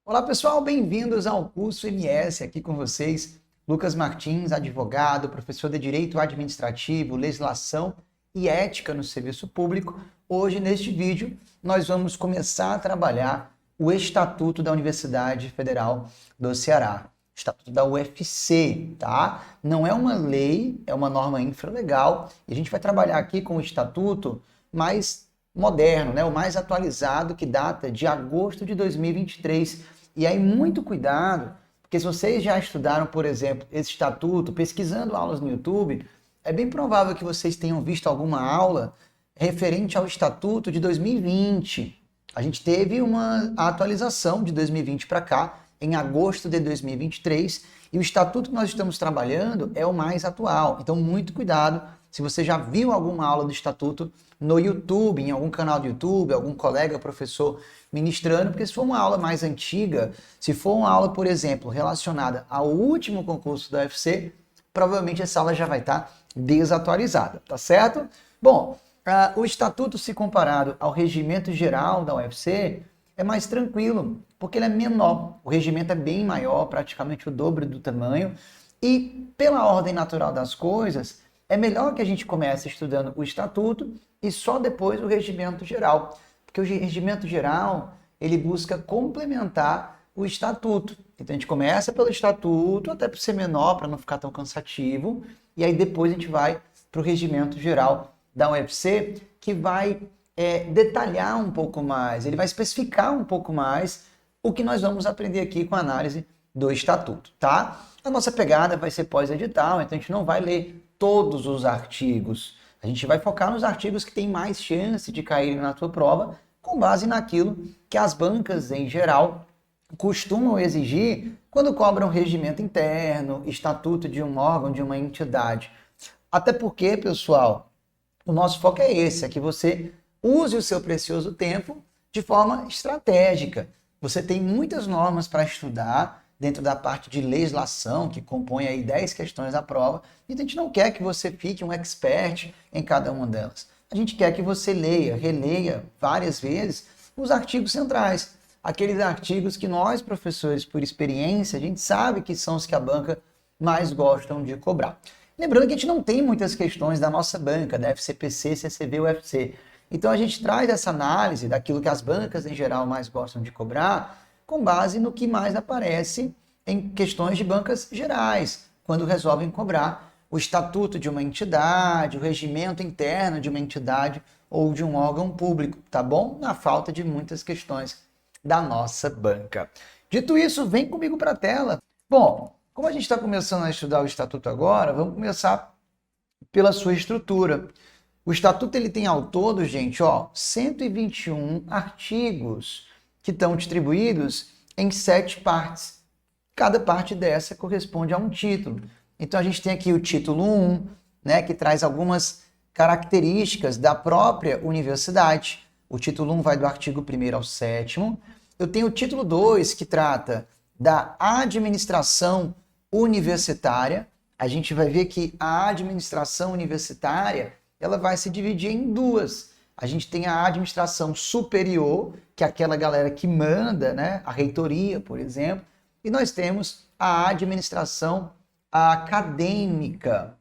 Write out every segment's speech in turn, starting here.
Olá pessoal, bem-vindos ao curso MS, aqui com vocês, Lucas Martins, advogado, professor de Direito Administrativo, Legislação e Ética no Serviço Público. Hoje, neste vídeo, nós vamos começar a trabalhar o Estatuto da Universidade Federal do Ceará, Estatuto da UFC, tá? Não é uma lei, é uma norma infralegal, e a gente vai trabalhar aqui com o Estatuto mais moderno, né? O mais atualizado, que data de agosto de 2023. E aí, muito cuidado, porque se vocês já estudaram, por exemplo, esse estatuto, pesquisando aulas no YouTube, é bem provável que vocês tenham visto alguma aula referente ao estatuto de 2020. A gente teve uma atualização de 2020 para cá, em agosto de 2023, e o estatuto que nós estamos trabalhando é o mais atual. Então, muito cuidado se você já viu alguma aula do estatuto no YouTube, em algum canal do YouTube, algum colega, professor ministrando, porque se for uma aula mais antiga, se for uma aula, por exemplo, relacionada ao último concurso da UFC, provavelmente essa aula já vai estar desatualizada, tá certo? Bom, o estatuto, se comparado ao regimento geral da UFC, é mais tranquilo, porque ele é menor. O regimento é bem maior, praticamente o dobro do tamanho, e pela ordem natural das coisas, é melhor que a gente comece estudando o estatuto e só depois o regimento geral. Porque o regimento geral, ele busca complementar o estatuto. Então a gente começa pelo estatuto, até por ser menor, para não ficar tão cansativo, e aí depois a gente vai para o regimento geral da UFC, que vai detalhar um pouco mais, ele vai especificar um pouco mais o que nós vamos aprender aqui com a análise do estatuto, tá? A nossa pegada vai ser pós-edital, então a gente não vai ler todos os artigos. A gente vai focar nos artigos que têm mais chance de caírem na tua prova, com base naquilo que as bancas, em geral, costumam exigir quando cobram regimento interno, estatuto de um órgão, de uma entidade. Até porque, pessoal, o nosso foco é esse, é que você use o seu precioso tempo de forma estratégica. Você tem muitas normas para estudar dentro da parte de legislação, que compõe aí 10 questões da prova, e a gente não quer que você fique um expert em cada uma delas. A gente quer que você leia, releia várias vezes os artigos centrais, aqueles artigos que nós, professores, por experiência, a gente sabe que são os que a banca mais gostam de cobrar. Lembrando que a gente não tem muitas questões da nossa banca, da FCPC, CCV ou UFC. Então a gente traz essa análise daquilo que as bancas em geral mais gostam de cobrar, com base no que mais aparece em questões de bancas gerais, quando resolvem cobrar o estatuto de uma entidade, o regimento interno de uma entidade ou de um órgão público, tá bom? Na falta de muitas questões da nossa banca. Dito isso, vem comigo para a tela. Bom, como a gente está começando a estudar o estatuto agora, vamos começar pela sua estrutura. O estatuto ele tem ao todo, gente, 121 artigos que estão distribuídos em 7 partes. Cada parte dessa corresponde a um título. Então a gente tem aqui o título 1, né, que traz algumas características da própria universidade. O título 1 vai do artigo 1º ao 7º. Eu tenho o título 2, que trata da administração universitária. A gente vai ver que a administração universitária ela vai se dividir em duas. A gente tem a administração superior, que é aquela galera que manda, né, a reitoria, por exemplo, e nós temos a administração acadêmica.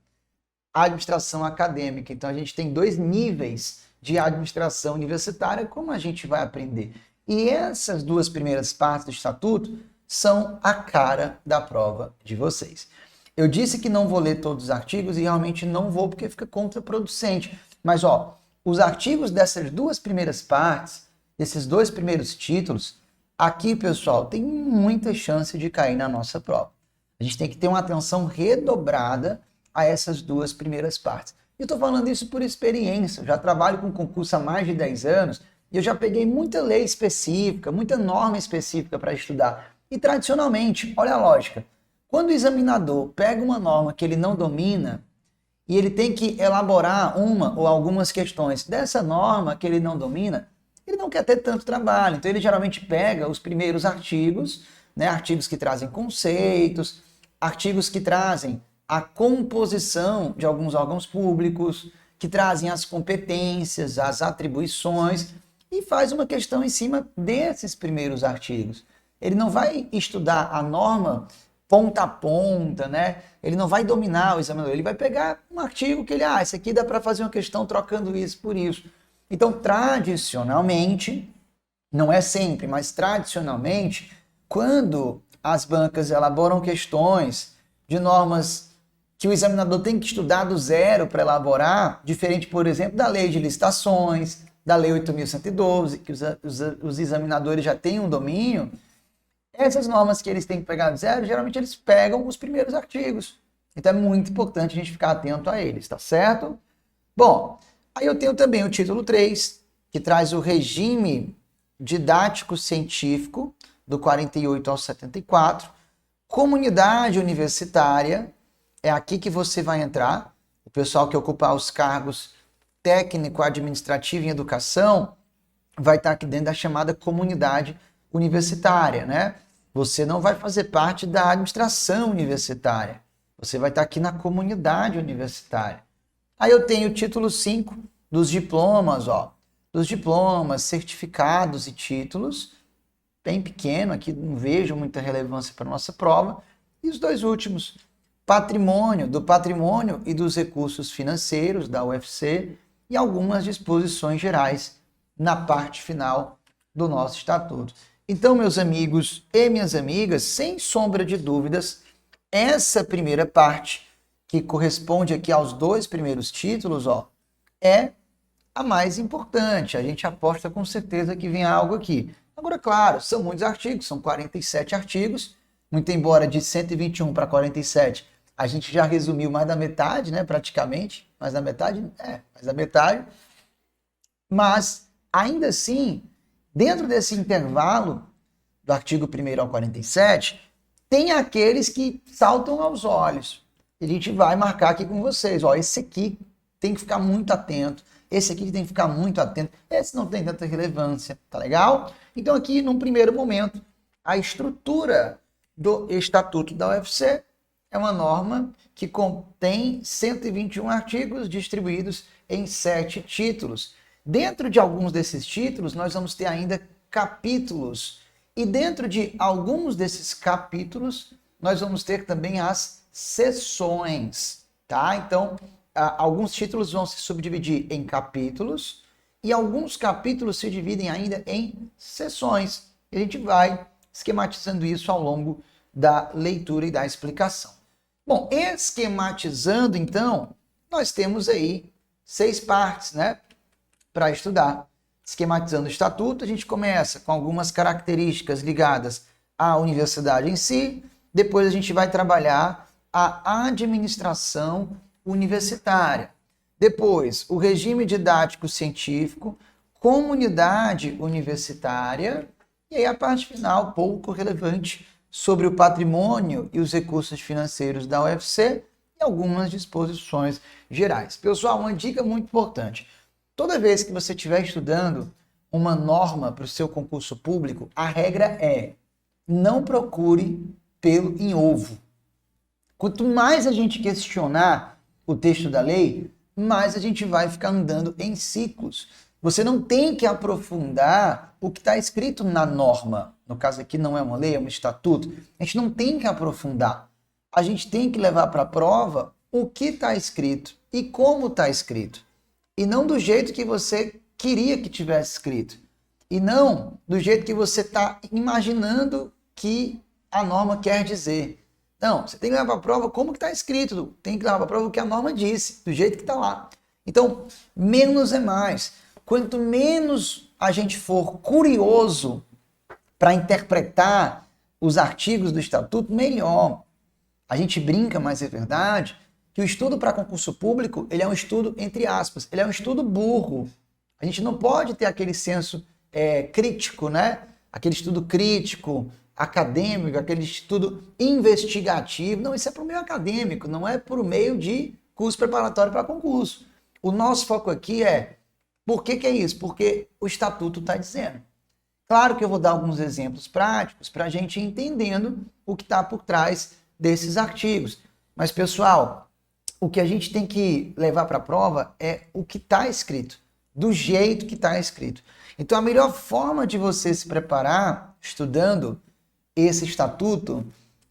A administração acadêmica. Então a gente tem 2 níveis de administração universitária, como a gente vai aprender. E essas 2 primeiras partes do estatuto são a cara da prova de vocês. Eu disse que não vou ler todos os artigos e realmente não vou porque fica contraproducente. Mas, ó, os artigos dessas duas primeiras partes, desses dois primeiros títulos, aqui, pessoal, tem muita chance de cair na nossa prova. A gente tem que ter uma atenção redobrada a essas duas primeiras partes. Eu estou falando isso por experiência. Eu já trabalho com concurso há mais de 10 anos e eu já peguei muita lei específica, muita norma específica para estudar. E tradicionalmente, olha a lógica, quando o examinador pega uma norma que ele não domina e ele tem que elaborar uma ou algumas questões dessa norma que ele não domina, ele não quer ter tanto trabalho. Então ele geralmente pega os primeiros artigos, né, artigos que trazem conceitos, artigos que trazem a composição de alguns órgãos públicos, que trazem as competências, as atribuições, e faz uma questão em cima desses primeiros artigos. Ele não vai estudar a norma ponta a ponta, né? Ele não vai dominar o examinador, ele vai pegar um artigo que ele, esse aqui dá para fazer uma questão trocando isso por isso. Então, tradicionalmente, não é sempre, mas tradicionalmente, quando as bancas elaboram questões de normas que o examinador tem que estudar do zero para elaborar, diferente, por exemplo, da lei de licitações, da lei 8.112, que os examinadores já têm um domínio, essas normas que eles têm que pegar do zero, geralmente eles pegam os primeiros artigos. Então é muito importante a gente ficar atento a eles, tá certo? Bom, aí eu tenho também o título 3, que traz o regime didático científico, do 48 ao 74, comunidade universitária, é aqui que você vai entrar, o pessoal que ocupar os cargos técnico, administrativo em educação, vai estar aqui dentro da chamada comunidade universitária, né? Você não vai fazer parte da administração universitária, você vai estar aqui na comunidade universitária. Aí eu tenho o título 5 dos diplomas, ó, dos diplomas, certificados e títulos, bem pequeno, aqui não vejo muita relevância para a nossa prova. E os dois últimos, do patrimônio e dos recursos financeiros da UFC e algumas disposições gerais na parte final do nosso estatuto. Então, meus amigos e minhas amigas, sem sombra de dúvidas, essa primeira parte, que corresponde aqui aos dois primeiros títulos, ó, é a mais importante. A gente aposta com certeza que vem algo aqui. Agora, claro, são muitos artigos, são 47 artigos, muito embora de 121 para 47, a gente já resumiu mais da metade, né, praticamente, mais da metade, mais da metade, mas, ainda assim, dentro desse intervalo, do artigo 1º ao 47, tem aqueles que saltam aos olhos. A gente vai marcar aqui com vocês, ó, esse aqui tem que ficar muito atento, esse aqui tem que ficar muito atento, esse não tem tanta relevância, tá legal? Então aqui, num primeiro momento, a estrutura do Estatuto da UFC é uma norma que contém 121 artigos distribuídos em 7 títulos. Dentro de alguns desses títulos, nós vamos ter ainda capítulos, e dentro de alguns desses capítulos, nós vamos ter também as seções, tá? Então, alguns títulos vão se subdividir em capítulos e alguns capítulos se dividem ainda em seções. E a gente vai esquematizando isso ao longo da leitura e da explicação. Bom, esquematizando, então, nós temos aí 6 partes, né, para estudar. Esquematizando o estatuto, a gente começa com algumas características ligadas à universidade em si, depois a gente vai trabalhar a administração universitária. Depois, o regime didático científico, comunidade universitária, e aí a parte final, pouco relevante, sobre o patrimônio e os recursos financeiros da UFC e algumas disposições gerais. Pessoal, uma dica muito importante. Toda vez que você estiver estudando uma norma para o seu concurso público, a regra é: não procure pelo em ovo. Quanto mais a gente questionar o texto da lei, mais a gente vai ficar andando em ciclos. Você não tem que aprofundar o que está escrito na norma. No caso aqui não é uma lei, é um estatuto. A gente não tem que aprofundar. A gente tem que levar para a prova o que está escrito e como está escrito. E não do jeito que você queria que tivesse escrito. E não do jeito que você está imaginando que a norma quer dizer. Não, você tem que levar para a prova como que está escrito, tem que levar para a prova o que a norma disse, do jeito que está lá. Então, menos é mais. Quanto menos a gente for curioso para interpretar os artigos do Estatuto, melhor. A gente brinca, mas é verdade, que o estudo para concurso público, ele é um estudo, entre aspas, ele é um estudo burro. A gente não pode ter aquele senso crítico, né? Aquele estudo crítico, acadêmico, aquele estudo investigativo. Não, isso é para o meio acadêmico, não é por meio de curso preparatório para concurso. O nosso foco aqui é, por que é isso? Porque o Estatuto está dizendo. Claro que eu vou dar alguns exemplos práticos para a gente ir entendendo o que está por trás desses artigos. Mas, pessoal, o que a gente tem que levar para a prova é o que está escrito, do jeito que está escrito. Então, a melhor forma de você se preparar, estudando esse estatuto,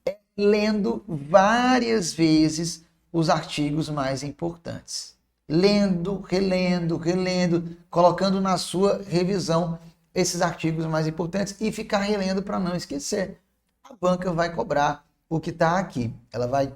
é lendo várias vezes os artigos mais importantes. Lendo, relendo, colocando na sua revisão esses artigos mais importantes e ficar relendo para não esquecer. A banca vai cobrar o que está aqui. Ela vai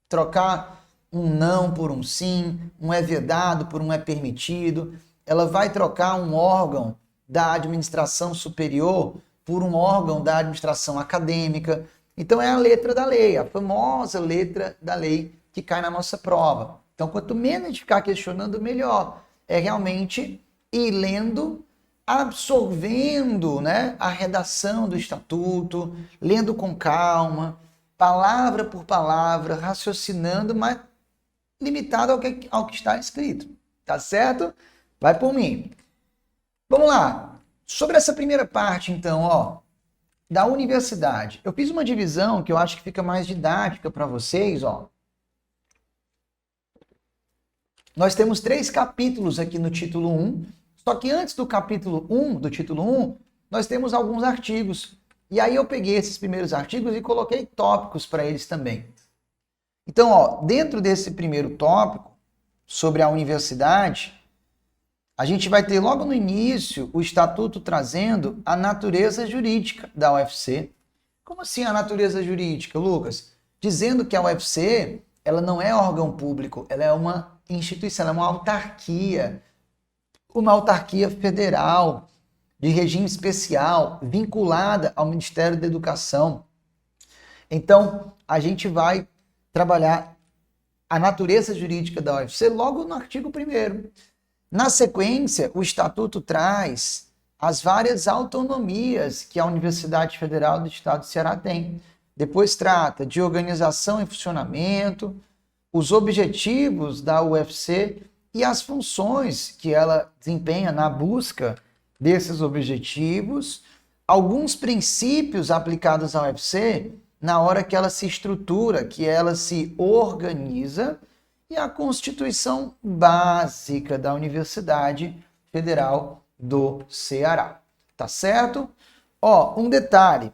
trocar um não por um sim, um é vedado por um é permitido. Ela vai trocar um órgão da administração superior por um órgão da administração acadêmica. Então é a letra da lei, a famosa letra da lei que cai na nossa prova. Então, quanto menos a gente ficar questionando, melhor. É realmente ir lendo, absorvendo, né, a redação do estatuto, lendo com calma, palavra por palavra, raciocinando, mas limitado ao que está escrito. Tá certo? Vai por mim. Vamos lá. Sobre essa primeira parte, então, ó, da universidade. Eu fiz uma divisão que eu acho que fica mais didática para vocês, ó. Nós temos 3 capítulos aqui no título 1, só que antes do capítulo 1, do título 1, nós temos alguns artigos. E aí eu peguei esses primeiros artigos e coloquei tópicos para eles também. Então, ó, dentro desse primeiro tópico, sobre a universidade, a gente vai ter logo no início o estatuto trazendo a natureza jurídica da UFC. Como assim a natureza jurídica, Lucas? Dizendo que a UFC, ela não é órgão público, ela é uma instituição, ela é uma autarquia federal, de regime especial, vinculada ao Ministério da Educação. Então, a gente vai trabalhar a natureza jurídica da UFC logo no artigo 1º. Na sequência, o Estatuto traz as várias autonomias que a Universidade Federal do Estado do Ceará tem. Depois trata de organização e funcionamento, os objetivos da UFC e as funções que ela desempenha na busca desses objetivos, alguns princípios aplicados à UFC na hora que ela se estrutura, que ela se organiza, e a Constituição Básica da Universidade Federal do Ceará. Tá certo? Ó, um detalhe.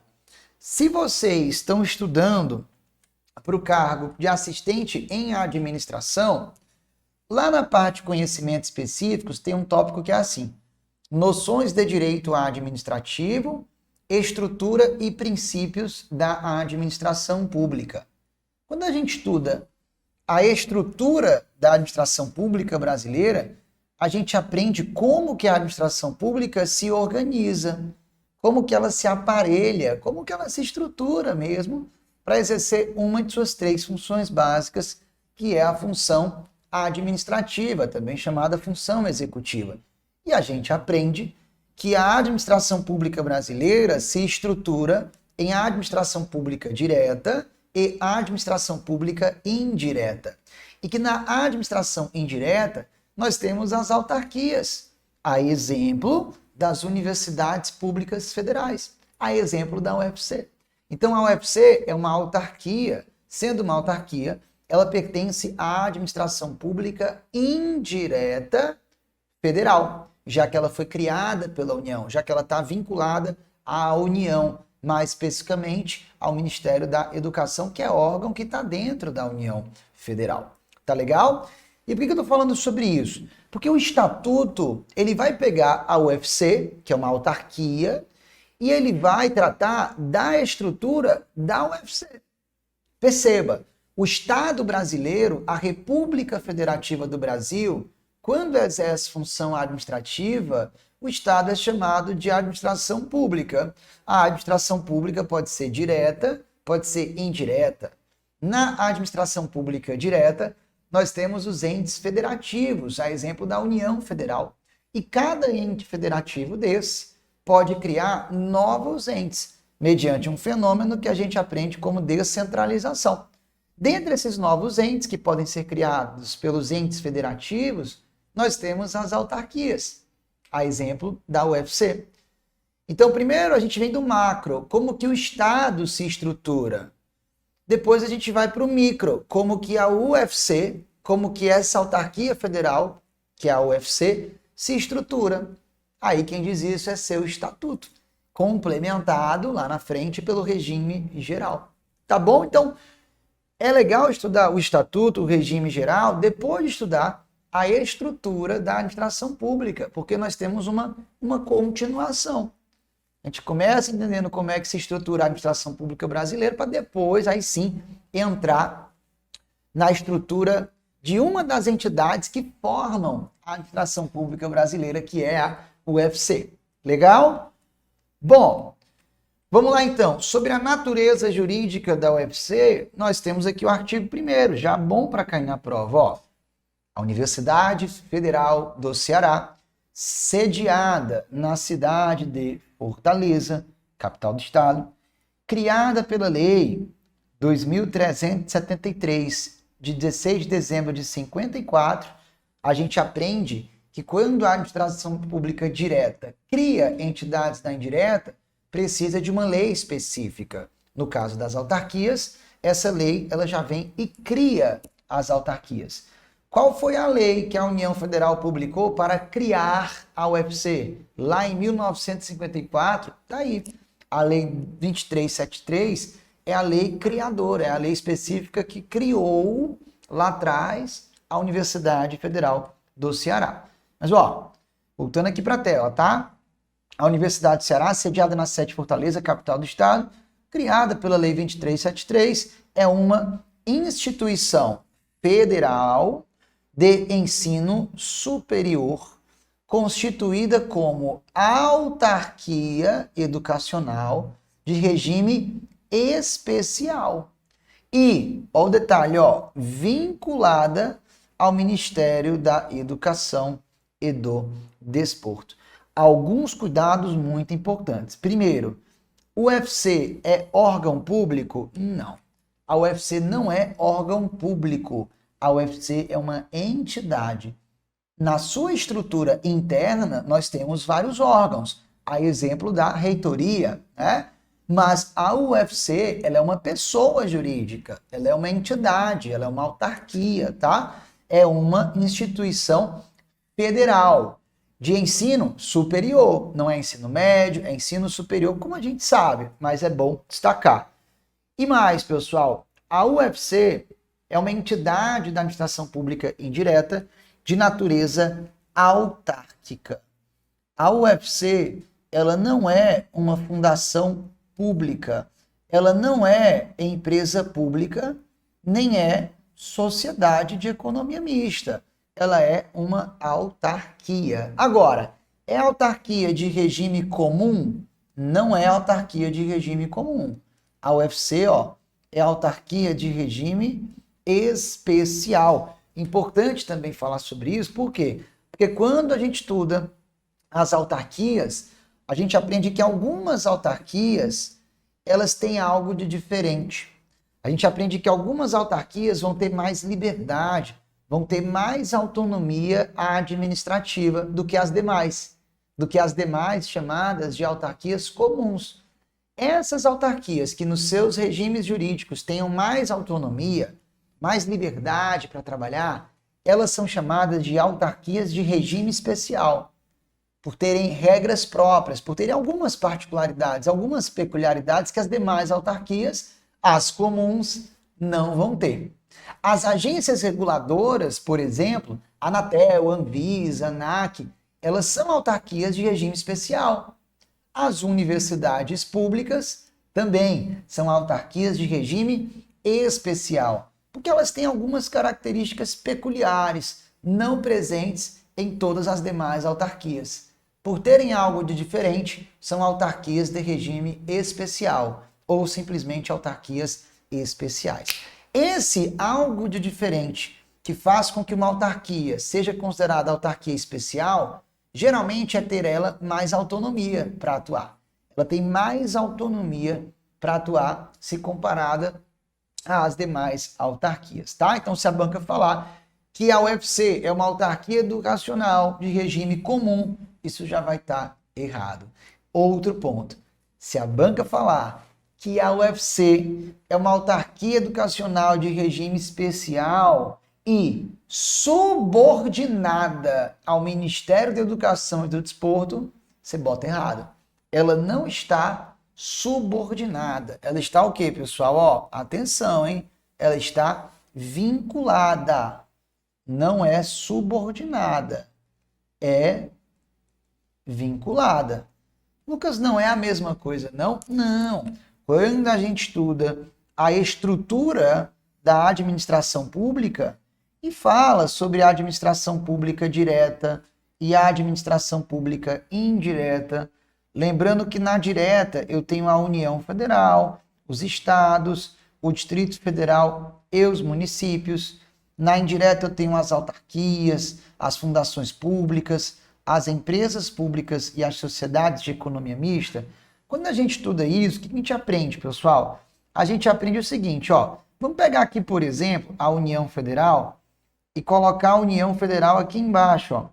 Se vocês estão estudando para o cargo de assistente em administração, lá na parte de conhecimentos específicos tem um tópico que é assim: noções de direito administrativo, estrutura e princípios da administração pública. Quando a gente estuda a estrutura da administração pública brasileira, a gente aprende como que a administração pública se organiza, como que ela se aparelha, como que ela se estrutura mesmo para exercer uma de suas 3 funções básicas, que é a função administrativa, também chamada função executiva. E a gente aprende que a administração pública brasileira se estrutura em administração pública direta e administração pública indireta. E que na administração indireta nós temos as autarquias, a exemplo das universidades públicas federais, a exemplo da UFC. Então a UFC é uma autarquia, sendo uma autarquia, ela pertence à administração pública indireta federal, já que ela foi criada pela União, já que ela está vinculada à União, mais especificamente ao Ministério da Educação, que é órgão que está dentro da União Federal. Tá legal? E por que eu estou falando sobre isso? Porque o Estatuto, ele vai pegar a UFC, que é uma autarquia, e ele vai tratar da estrutura da UFC. Perceba, o Estado brasileiro, a República Federativa do Brasil, quando exerce função administrativa, o Estado é chamado de administração pública. A administração pública pode ser direta, pode ser indireta. Na administração pública direta, nós temos os entes federativos, a exemplo da União Federal. E cada ente federativo desse pode criar novos entes, mediante um fenômeno que a gente aprende como descentralização. Dentre esses novos entes que podem ser criados pelos entes federativos, nós temos as autarquias, a exemplo da UFC. Então, primeiro a gente vem do macro, como que o Estado se estrutura. Depois a gente vai para o micro, como que a UFC, como que essa autarquia federal, que é a UFC, se estrutura. Aí quem diz isso é seu estatuto, complementado lá na frente pelo regime geral. Tá bom? Então, é legal estudar o estatuto, o regime geral, depois de estudar a estrutura da administração pública, porque nós temos uma continuação. A gente começa entendendo como é que se estrutura a administração pública brasileira para depois, aí sim, entrar na estrutura de uma das entidades que formam a administração pública brasileira, que é a UFC. Legal? Bom, vamos lá então. Sobre a natureza jurídica da UFC, nós temos aqui o artigo 1º, já bom para cair na prova, ó. A Universidade Federal do Ceará, sediada na cidade de Fortaleza, capital do estado, criada pela Lei 2.373, de 16 de dezembro de 54, a gente aprende que quando a administração pública direta cria entidades da indireta, precisa de uma lei específica. No caso das autarquias, essa lei ela já vem e cria as autarquias. Qual foi a lei que a União Federal publicou para criar a UFC? Lá em 1954, tá aí. A Lei 2373 é a lei criadora, é a lei específica que criou lá atrás a Universidade Federal do Ceará. Mas, ó, voltando aqui para a tela, tá? A Universidade do Ceará, sediada na sede de Fortaleza, capital do estado, criada pela Lei 2373, é uma instituição federal de ensino superior, constituída como autarquia educacional de regime especial. E, ó o detalhe, ó, vinculada ao Ministério da Educação e do Desporto. Alguns cuidados muito importantes. Primeiro, o UFC é órgão público? Não. A UFC não é órgão público. A UFC é uma entidade. Na sua estrutura interna, nós temos vários órgãos. A exemplo da reitoria, né? Mas a UFC, ela é uma pessoa jurídica, ela é uma entidade, ela é uma autarquia, tá? É uma instituição federal de ensino superior. Não é ensino médio, é ensino superior, como a gente sabe, mas é bom destacar. E mais, pessoal, a UFC é uma entidade da administração pública indireta de natureza autárquica. A UFC, ela não é uma fundação pública, ela não é empresa pública, nem é sociedade de economia mista. Ela é uma autarquia. Agora, é autarquia de regime comum? Não é autarquia de regime comum. A UFC, ó, é autarquia de regime especial. Importante também falar sobre isso, por quê? Porque quando a gente estuda as autarquias, a gente aprende que algumas autarquias, elas têm algo de diferente. A gente aprende que algumas autarquias vão ter mais liberdade, vão ter mais autonomia administrativa do que as demais chamadas de autarquias comuns. Essas autarquias que nos seus regimes jurídicos tenham mais autonomia, mais liberdade para trabalhar, elas são chamadas de autarquias de regime especial, por terem regras próprias, por terem algumas particularidades, algumas peculiaridades que as demais autarquias, as comuns, não vão ter. As agências reguladoras, por exemplo, Anatel, Anvisa, ANAC, elas são autarquias de regime especial. As universidades públicas também são autarquias de regime especial, porque elas têm algumas características peculiares, não presentes em todas as demais autarquias. Por terem algo de diferente, são autarquias de regime especial, ou simplesmente autarquias especiais. Esse algo de diferente que faz com que uma autarquia seja considerada autarquia especial, geralmente é ter ela mais autonomia para atuar. Ela tem mais autonomia para atuar se comparada às demais autarquias, tá? Então, se a banca falar que a UFC é uma autarquia educacional de regime comum, isso já vai estar errado. Outro ponto, se a banca falar que a UFC é uma autarquia educacional de regime especial e subordinada ao Ministério da Educação e do Desporto, você bota errado. Ela não está subordinada. Ela está o quê, pessoal? Ó, atenção, hein? Ela está vinculada. Não é subordinada. É vinculada. Lucas, não é a mesma coisa, não? Não. Quando a gente estuda a estrutura da administração pública e fala sobre a administração pública direta e a administração pública indireta, lembrando que na direta eu tenho a União Federal, os estados, o Distrito Federal e os municípios. Na indireta eu tenho as autarquias, as fundações públicas, as empresas públicas e as sociedades de economia mista. Quando a gente estuda isso, o que a gente aprende, pessoal? A gente aprende o seguinte, ó. Vamos pegar aqui, por exemplo, a União Federal e colocar a União Federal aqui embaixo, ó.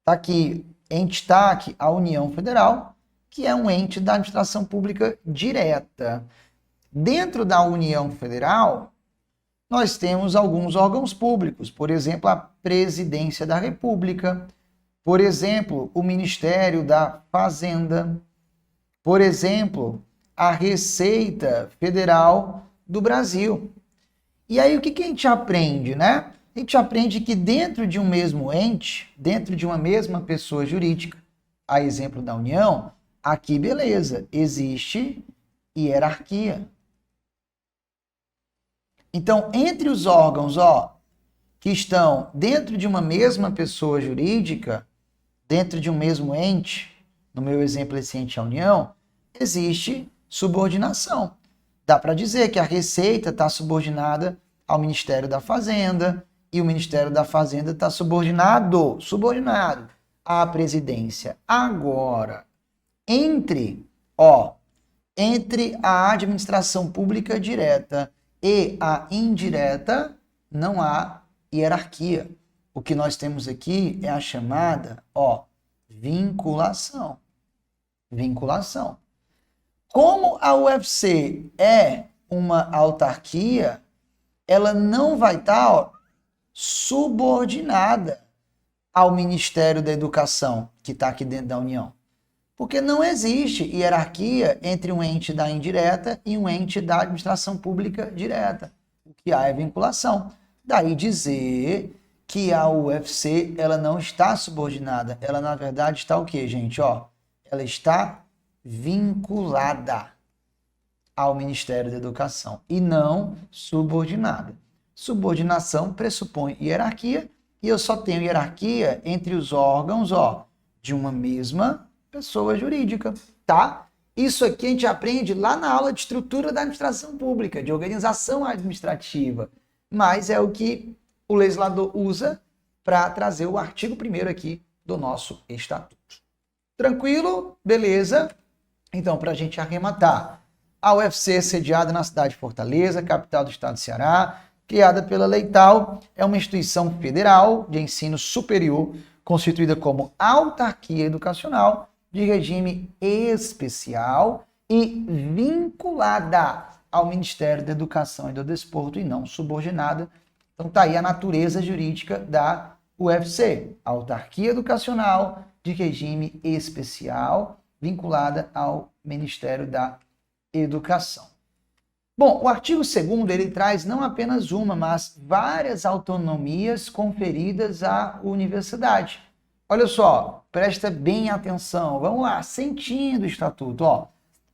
Tá aqui em destaque a União Federal, que é um ente da administração pública direta. Dentro da União Federal, nós temos alguns órgãos públicos, por exemplo, a Presidência da República, por exemplo, o Ministério da Fazenda, por exemplo, a Receita Federal do Brasil. E aí o que a gente aprende, né? A gente aprende que dentro de um mesmo ente, dentro de uma mesma pessoa jurídica, a exemplo da União, aqui beleza, existe hierarquia. Então, entre os órgãos, ó, que estão dentro de uma mesma pessoa jurídica, dentro de um mesmo ente, no meu exemplo esse ente é a União, existe subordinação. Dá para dizer que a Receita está subordinada ao Ministério da Fazenda e o Ministério da Fazenda está subordinado à Presidência. Agora, entre a administração pública direta e a indireta, não há hierarquia. O que nós temos aqui é a chamada, vinculação. Vinculação. Como a UFC é uma autarquia, ela não vai estar subordinada ao Ministério da Educação, que está aqui dentro da União. Porque não existe hierarquia entre um ente da indireta e um ente da administração pública direta. O que há é vinculação. Daí dizer que a UFC ela não está subordinada. Ela, na verdade, está o quê, gente? Ela está vinculada ao Ministério da Educação e não subordinada. Subordinação pressupõe hierarquia e eu só tenho hierarquia entre os órgãos de uma mesma pessoa jurídica, tá? Isso aqui a gente aprende lá na aula de estrutura da administração pública, de organização administrativa, mas é o que o legislador usa para trazer o artigo 1º aqui do nosso estatuto. Tranquilo? Beleza? Então, para a gente arrematar, a UFC é sediada na cidade de Fortaleza, capital do estado do Ceará, criada pela Lei Tal, é uma instituição federal de ensino superior, constituída como autarquia educacional de regime especial e vinculada ao Ministério da Educação e do Desporto e não subordinada. Então tá aí a natureza jurídica da UFC, autarquia educacional de regime especial vinculada ao Ministério da Educação. Bom, o artigo 2º ele traz não apenas uma, mas várias autonomias conferidas à universidade. Olha só, presta bem atenção. Vamos lá, sentindo o estatuto. Ó,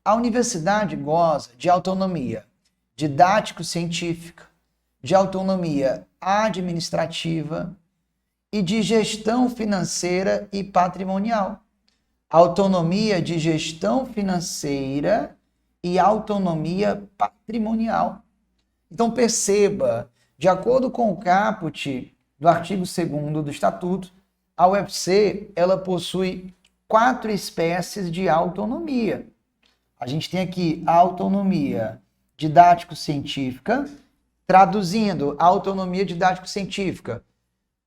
a universidade goza de autonomia didático-científica, de autonomia administrativa e de gestão financeira e patrimonial. Autonomia de gestão financeira e autonomia patrimonial. Então perceba, de acordo com o caput do artigo 2º do Estatuto, a UFC ela possui 4 espécies de autonomia. A gente tem aqui a autonomia didático-científica, traduzindo, a autonomia didático-científica.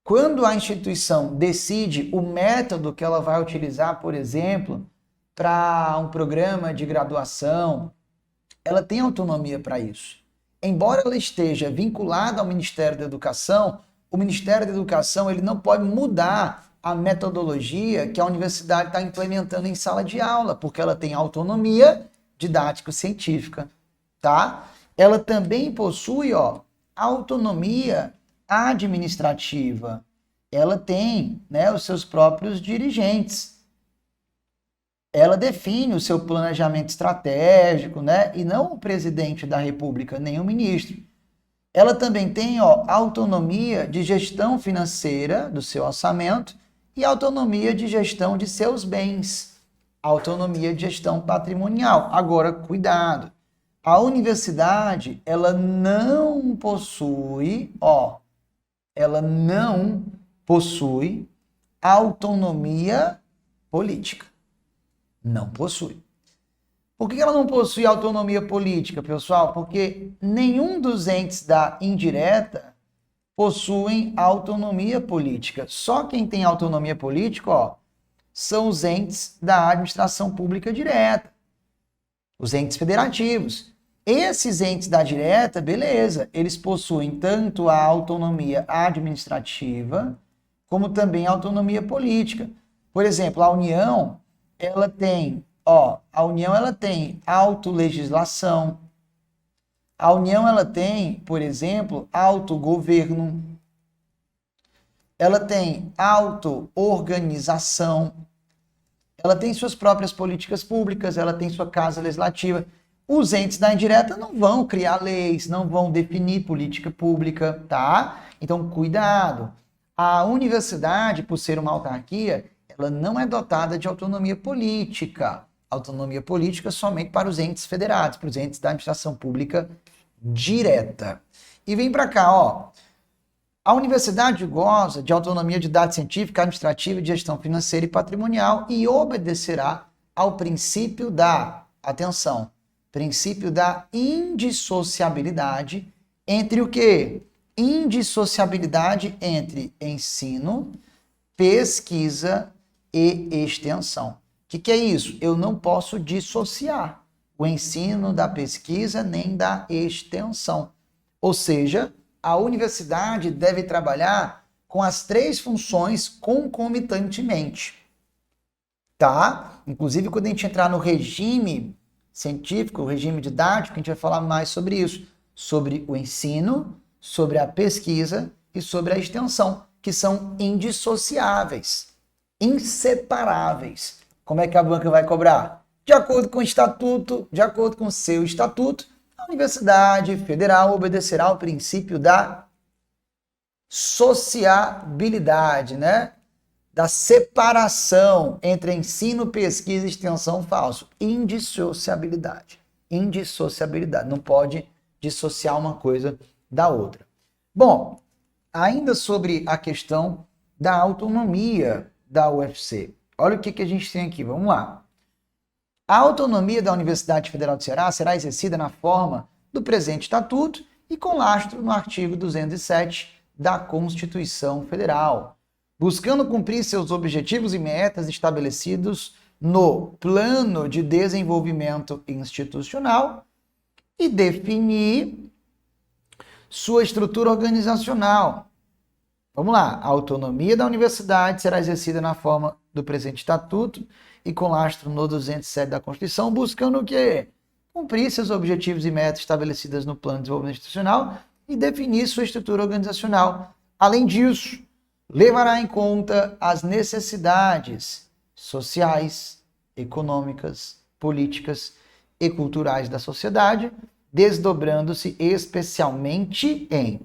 Quando a instituição decide o método que ela vai utilizar, por exemplo, para um programa de graduação, ela tem autonomia para isso. Embora ela esteja vinculada ao Ministério da Educação, o Ministério da Educação ele não pode mudar a metodologia que a universidade está implementando em sala de aula, porque ela tem autonomia didático-científica, tá? Ela também possui, autonomia administrativa. Ela tem, os seus próprios dirigentes. Ela define o seu planejamento estratégico, e não o presidente da República, nem o ministro. Ela também tem, autonomia de gestão financeira do seu orçamento e autonomia de gestão de seus bens. Autonomia de gestão patrimonial. Agora, cuidado. A universidade, ela não possui, autonomia política. Não possui. Por que ela não possui autonomia política, pessoal? Porque nenhum dos entes da indireta possuem autonomia política. Só quem tem autonomia política, são os entes da administração pública direta. Os entes federativos. Esses entes da direta, beleza, eles possuem tanto a autonomia administrativa, como também a autonomia política. Por exemplo, a União, ela tem autolegislação. A União, ela tem, por exemplo, autogoverno. Ela tem auto-organização. Ela tem suas próprias políticas públicas, ela tem sua casa legislativa. Os entes da indireta não vão criar leis, não vão definir política pública, tá? Então, cuidado. A universidade, por ser uma autarquia, ela não é dotada de autonomia política. Autonomia política somente para os entes federados, para os entes da administração pública direta. E vem para cá, A universidade goza de autonomia didático-científica, administrativa, de gestão financeira e patrimonial e obedecerá ao princípio princípio da indissociabilidade entre o quê? Indissociabilidade entre ensino, pesquisa e extensão. O que é isso? Eu não posso dissociar o ensino da pesquisa nem da extensão. Ou seja, a universidade deve trabalhar com as 3 funções concomitantemente. Tá? Inclusive, quando a gente entrar no regime científico, o regime didático, a gente vai falar mais sobre isso. Sobre o ensino, sobre a pesquisa e sobre a extensão, que são indissociáveis, inseparáveis. Como é que a banca vai cobrar? De acordo com o estatuto, de acordo com o seu estatuto, a Universidade Federal obedecerá ao princípio da sociabilidade, da separação entre ensino, pesquisa e extensão falso. Indissociabilidade. Indissociabilidade. Não pode dissociar uma coisa da outra. Bom, ainda sobre a questão da autonomia da UFC. Olha o que a gente tem aqui, vamos lá. A autonomia da Universidade Federal do Ceará será exercida na forma do presente estatuto e com lastro no artigo 207 da Constituição Federal, buscando cumprir seus objetivos e metas estabelecidos no Plano de Desenvolvimento Institucional e definir sua estrutura organizacional. Vamos lá. A autonomia da universidade será exercida na forma do presente estatuto e com lastro no 207 da Constituição, buscando o quê? Cumprir seus objetivos e metas estabelecidas no Plano de Desenvolvimento Institucional e definir sua estrutura organizacional. Além disso, levará em conta as necessidades sociais, econômicas, políticas e culturais da sociedade, desdobrando-se especialmente em.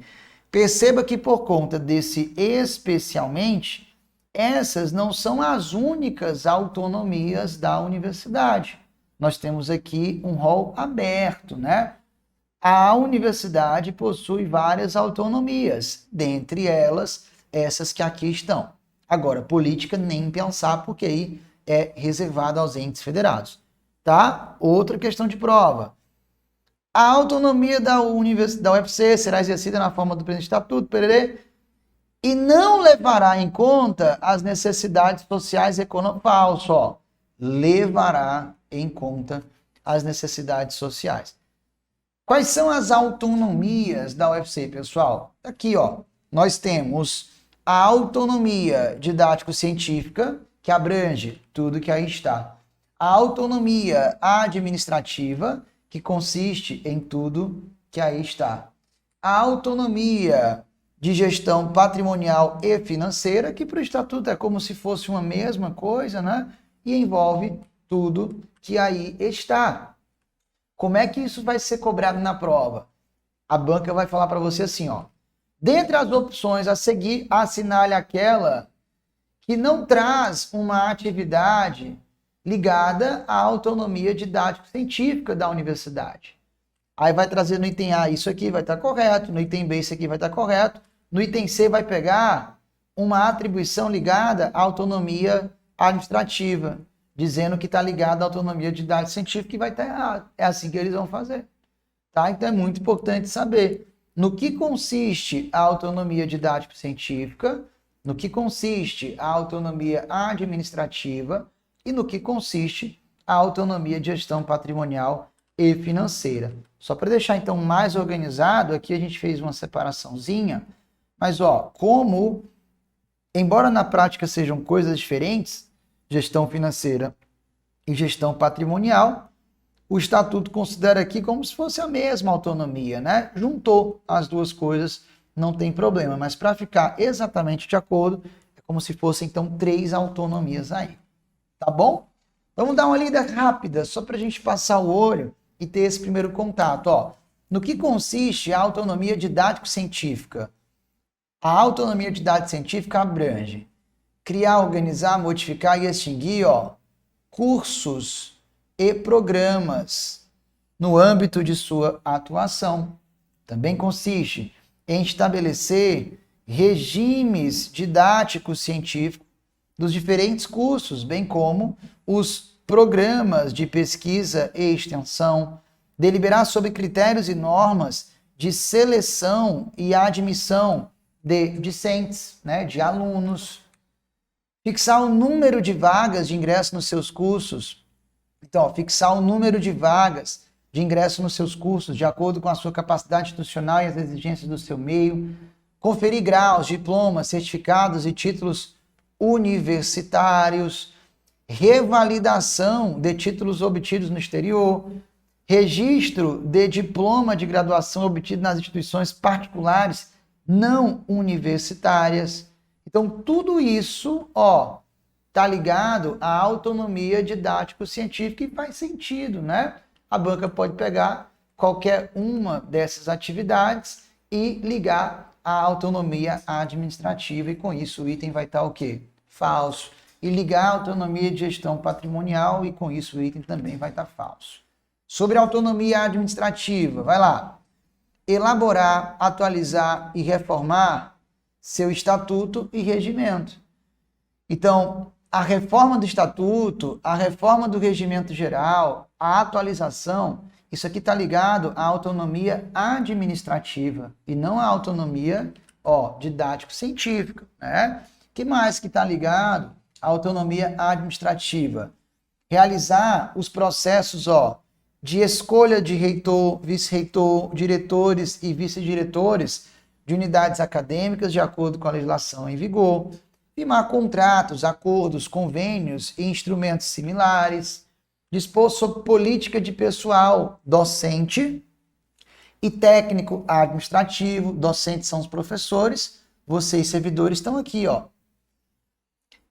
Perceba que por conta desse especialmente, essas não são as únicas autonomias da universidade. Nós temos aqui um rol aberto, né? A universidade possui várias autonomias, dentre elas, essas que aqui estão. Agora, política nem pensar, porque aí é reservado aos entes federados. Tá? Outra questão de prova. A autonomia da UFC será exercida na forma do presente estatuto, pererê, e não levará em conta as necessidades sociais e econômicas. Falso, ó. Levará em conta as necessidades sociais. Quais são as autonomias da UFC, pessoal? Aqui, ó, nós temos a autonomia didático-científica, que abrange tudo que aí está. A autonomia administrativa, que consiste em tudo que aí está. A autonomia de gestão patrimonial e financeira, que para o Estatuto é como se fosse uma mesma coisa, né? E envolve tudo que aí está. Como é que isso vai ser cobrado na prova? A banca vai falar para você assim, ó. Dentre as opções a seguir, assinale aquela que não traz uma atividade ligada à autonomia didático-científica da universidade. Aí vai trazer no item A, isso aqui vai estar correto, no item B, isso aqui vai estar correto, no item C vai pegar uma atribuição ligada à autonomia administrativa, dizendo que está ligada à autonomia didático-científica e vai estar errado. É assim que eles vão fazer. Tá? Então é muito importante saber no que consiste a autonomia didático-científica, no que consiste a autonomia administrativa e no que consiste a autonomia de gestão patrimonial e financeira. Só para deixar então mais organizado, aqui a gente fez uma separaçãozinha, mas ó, como, embora na prática sejam coisas diferentes, gestão financeira e gestão patrimonial, o Estatuto considera aqui como se fosse a mesma autonomia, né? Juntou as duas coisas, não tem problema, mas para ficar exatamente de acordo, é como se fossem então 3 autonomias aí. Tá bom? Vamos dar uma lida rápida, só para a gente passar o olho e ter esse primeiro contato. Ó, no que consiste a autonomia didático-científica? A autonomia didático-científica abrange criar, organizar, modificar e extinguir, ó, cursos e programas no âmbito de sua atuação. Também consiste em estabelecer regimes didáticos científicos dos diferentes cursos, bem como os programas de pesquisa e extensão, deliberar sobre critérios e normas de seleção e admissão de discentes, né, de alunos, fixar o número de vagas de ingresso nos seus cursos. Então, ó, fixar o número de vagas de ingresso nos seus cursos de acordo com a sua capacidade institucional e as exigências do seu meio, conferir graus, diplomas, certificados e títulos universitários, revalidação de títulos obtidos no exterior, registro de diploma de graduação obtido nas instituições particulares não universitárias. Então, tudo isso, ó, está ligado à autonomia didático-científica e faz sentido, né? A banca pode pegar qualquer uma dessas atividades e ligar à autonomia administrativa e com isso o item vai estar o quê? Falso. E ligar à autonomia de gestão patrimonial e com isso o item também vai estar falso. Sobre a autonomia administrativa, vai lá. Elaborar, atualizar e reformar seu estatuto e regimento. Então, a reforma do estatuto, a reforma do regimento geral, a atualização, isso aqui está ligado à autonomia administrativa e não à autonomia, ó, didático-científica, né? Que mais que está ligado à autonomia administrativa? Realizar os processos, ó, de escolha de reitor, vice-reitor, diretores e vice-diretores de unidades acadêmicas de acordo com a legislação em vigor, firmar contratos, acordos, convênios e instrumentos similares, dispor sobre política de pessoal docente e técnico administrativo, docentes são os professores, vocês servidores estão aqui, ó.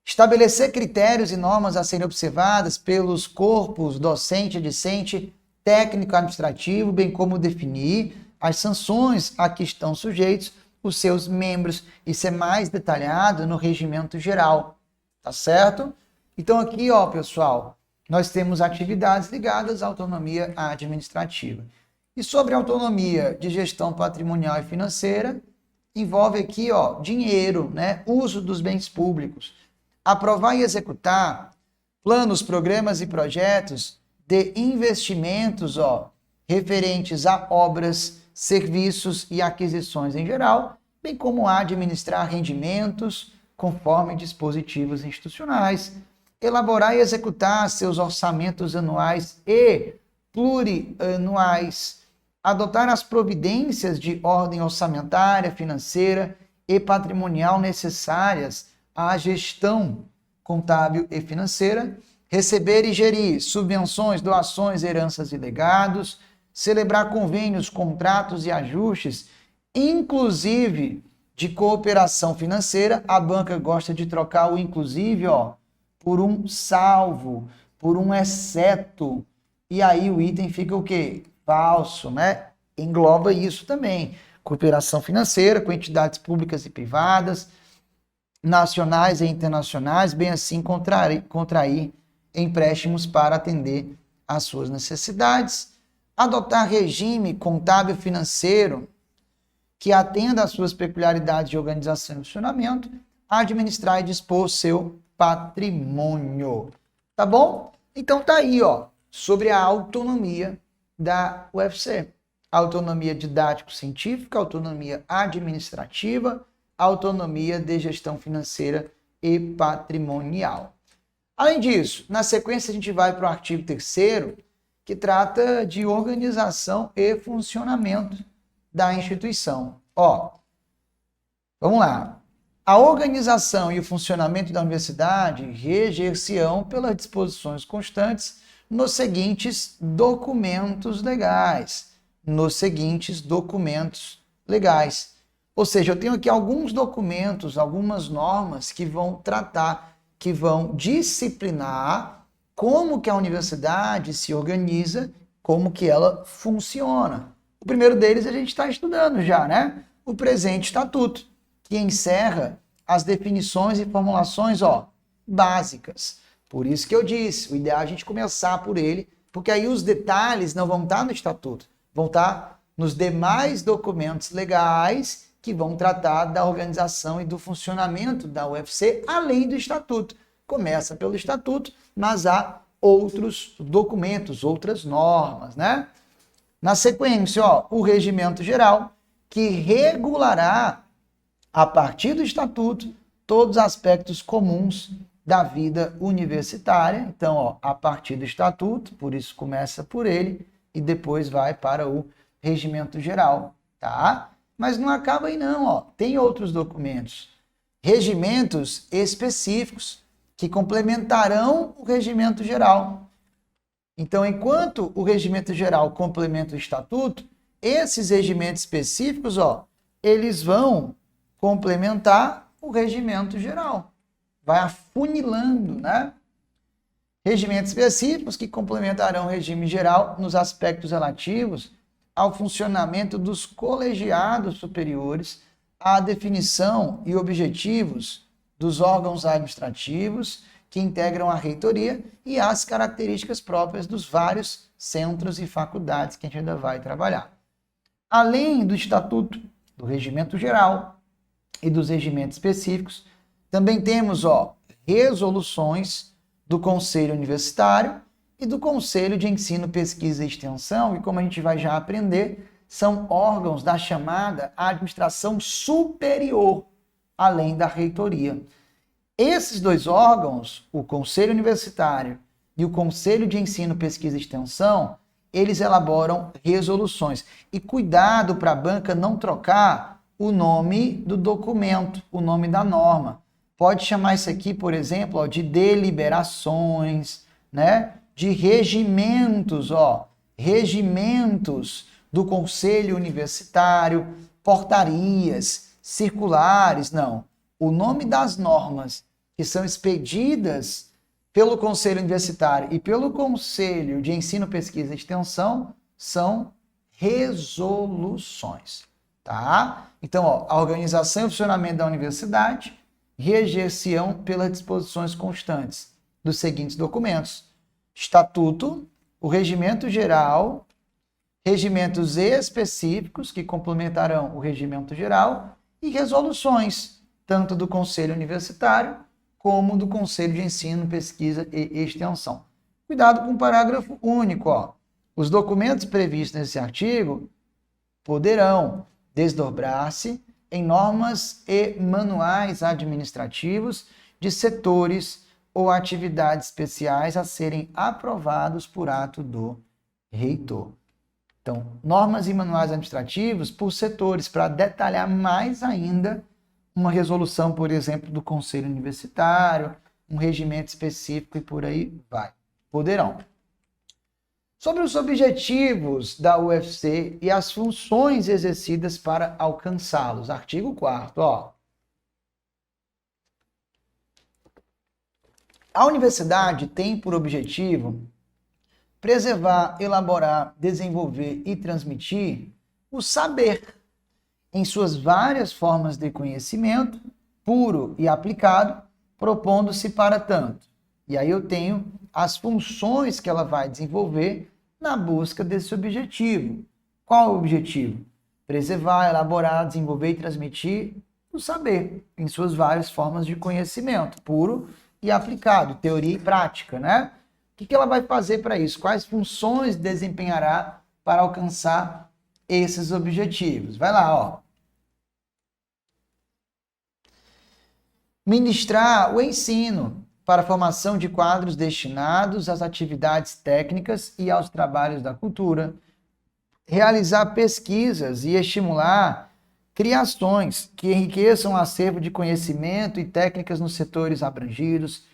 Estabelecer critérios e normas a serem observadas pelos corpos docente, discente, técnico, administrativo, bem como definir as sanções a que estão sujeitos os seus membros. Isso é mais detalhado no regimento geral, tá certo? Então aqui, ó, pessoal, nós temos atividades ligadas à autonomia administrativa. E sobre a autonomia de gestão patrimonial e financeira, envolve aqui, ó, dinheiro, né? Uso dos bens públicos. Aprovar e executar planos, programas e projetos de investimentos, ó, referentes a obras, serviços e aquisições em geral, bem como administrar rendimentos conforme dispositivos institucionais, elaborar e executar seus orçamentos anuais e plurianuais, adotar as providências de ordem orçamentária, financeira e patrimonial necessárias à gestão contábil e financeira, receber e gerir subvenções, doações, heranças e legados, celebrar convênios, contratos e ajustes, inclusive de cooperação financeira. A banca gosta de trocar o inclusive, ó, por um salvo, por um exceto. E aí o item fica o quê? Falso, né? Engloba isso também. Cooperação financeira com entidades públicas e privadas, nacionais e internacionais, bem assim contrair empréstimos para atender às suas necessidades, adotar regime contábil financeiro que atenda às suas peculiaridades de organização e funcionamento, administrar e dispor seu patrimônio. Tá bom? Então tá aí, ó, sobre a autonomia da UFC. Autonomia didático-científica, autonomia administrativa, autonomia de gestão financeira e patrimonial. Além disso, na sequência a gente vai para o artigo 3º, que trata de organização e funcionamento da instituição. Ó, vamos lá. A organização e o funcionamento da universidade reger-se-ão pelas disposições constantes nos seguintes documentos legais. Ou seja, eu tenho aqui alguns documentos, algumas normas que vão tratar, que vão disciplinar como que a universidade se organiza, como que ela funciona. O primeiro deles a gente está estudando já, né? O presente estatuto, que encerra as definições e formulações, ó, básicas. Por isso que eu disse, o ideal é a gente começar por ele, porque aí os detalhes não vão estar no estatuto, vão estar nos demais documentos legais que vão tratar da organização e do funcionamento da UFC, além do estatuto. Começa pelo estatuto, mas há outros documentos, outras normas, né? Na sequência, ó, o regimento geral, que regulará, a partir do estatuto, todos os aspectos comuns da vida universitária. Então, ó, a partir do estatuto, por isso começa por ele, e depois vai para o regimento geral, tá? Mas não acaba aí não, ó. Tem outros documentos. Regimentos específicos que complementarão o regimento geral. Então, enquanto o regimento geral complementa o estatuto, esses regimentos específicos, ó, eles vão complementar o regimento geral. Vai afunilando, né? Regimentos específicos que complementarão o regime geral nos aspectos relativos ao funcionamento dos colegiados superiores, à definição e objetivos dos órgãos administrativos que integram a reitoria e às características próprias dos vários centros e faculdades que a gente ainda vai trabalhar. Além do estatuto, do regimento geral e dos regimentos específicos, também temos, ó, resoluções do Conselho Universitário e do Conselho de Ensino, Pesquisa e Extensão, e como a gente vai já aprender, são órgãos da chamada administração superior, além da reitoria. Esses dois órgãos, o Conselho Universitário e o Conselho de Ensino, Pesquisa e Extensão, eles elaboram resoluções. E cuidado para a banca não trocar o nome do documento, o nome da norma. Pode chamar isso aqui, por exemplo, ó, de deliberações, né? De regimentos, ó, regimentos do Conselho Universitário, portarias, circulares, não. O nome das normas que são expedidas pelo Conselho Universitário e pelo Conselho de Ensino, Pesquisa e Extensão são resoluções, tá? Então, ó, a organização e o funcionamento da universidade reger-se-ão pelas disposições constantes dos seguintes documentos: Estatuto, o Regimento Geral, regimentos específicos que complementarão o Regimento Geral e resoluções, tanto do Conselho Universitário como do Conselho de Ensino, Pesquisa e Extensão. Cuidado com o parágrafo único, ó. Os documentos previstos nesse artigo poderão desdobrar-se em normas e manuais administrativos de setores ou atividades especiais a serem aprovados por ato do reitor. Então, normas e manuais administrativos por setores, para detalhar mais ainda uma resolução, por exemplo, do Conselho Universitário, um regimento específico e por aí vai. Poderão. Sobre os objetivos da UFC e as funções exercidas para alcançá-los. Artigo 4º, ó. A universidade tem por objetivo preservar, elaborar, desenvolver e transmitir o saber em suas várias formas de conhecimento, puro e aplicado, propondo-se para tanto. E aí eu tenho as funções que ela vai desenvolver na busca desse objetivo. Qual é o objetivo? Preservar, elaborar, desenvolver e transmitir o saber em suas várias formas de conhecimento, puro e aplicado, teoria e prática, né? O que ela vai fazer para isso? Quais funções desempenhará para alcançar esses objetivos? Vai lá, ó. Ministrar o ensino para a formação de quadros destinados às atividades técnicas e aos trabalhos da cultura. Realizar pesquisas e estimular criações que enriqueçam o acervo de conhecimento e técnicas nos setores abrangidos.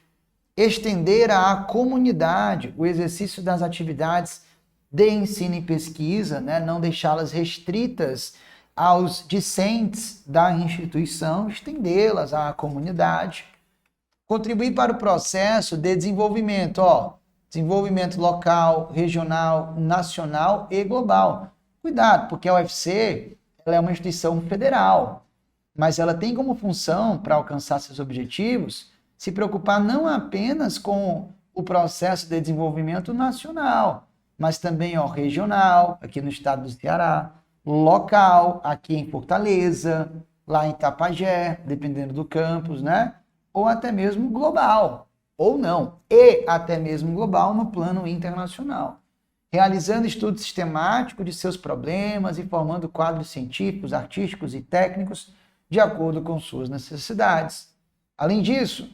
Estender à comunidade o exercício das atividades de ensino e pesquisa, né? Não deixá-las restritas aos discentes da instituição, estendê-las à comunidade. Contribuir para o processo de desenvolvimento, ó, desenvolvimento local, regional, nacional e global. Cuidado, porque a UFC ela é uma instituição federal, mas ela tem como função, para alcançar seus objetivos, se preocupar não apenas com o processo de desenvolvimento nacional, mas também ó, regional, aqui no estado do Ceará, local, aqui em Fortaleza, lá em Itapajé, dependendo do campus, né? Ou até mesmo global, ou não, e até mesmo global no plano internacional. Realizando estudo sistemático de seus problemas e formando quadros científicos, artísticos e técnicos de acordo com suas necessidades. Além disso,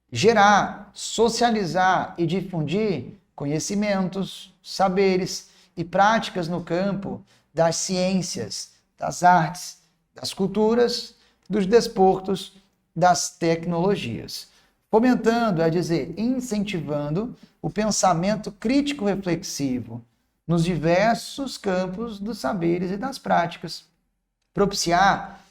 gerar, socializar e difundir conhecimentos, saberes e práticas no campo das ciências, das artes, das culturas, dos desportos, das tecnologias. Fomentando, é dizer, incentivando o pensamento crítico-reflexivo nos diversos campos dos saberes e das práticas. Propiciar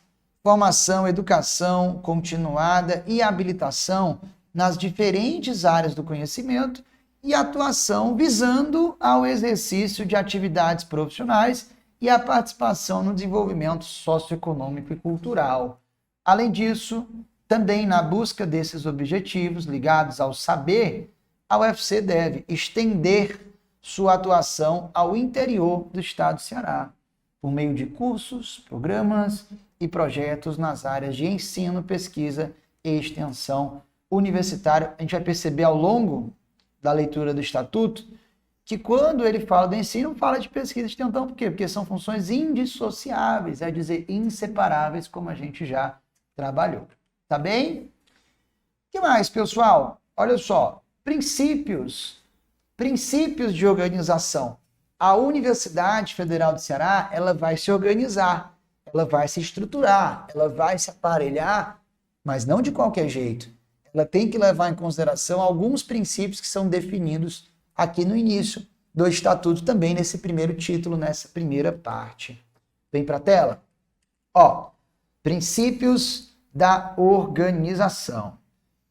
formação, educação continuada e habilitação nas diferentes áreas do conhecimento e atuação visando ao exercício de atividades profissionais e a participação no desenvolvimento socioeconômico e cultural. Além disso, também na busca desses objetivos ligados ao saber, a UFC deve estender sua atuação ao interior do estado do Ceará, por meio de cursos, programas e projetos nas áreas de ensino, pesquisa e extensão universitária. A gente vai perceber ao longo da leitura do Estatuto que quando ele fala do ensino, fala de pesquisa e extensão. Por quê? Porque são funções indissociáveis, é dizer, inseparáveis, como a gente já trabalhou. Tá bem? O que mais, pessoal? Olha só, princípios de organização. A Universidade Federal do Ceará, ela vai se organizar, ela vai se estruturar, ela vai se aparelhar, mas não de qualquer jeito. Ela tem que levar em consideração alguns princípios que são definidos aqui no início do Estatuto, também nesse primeiro título, nessa primeira parte. Vem para a tela? Ó, Princípios da organização.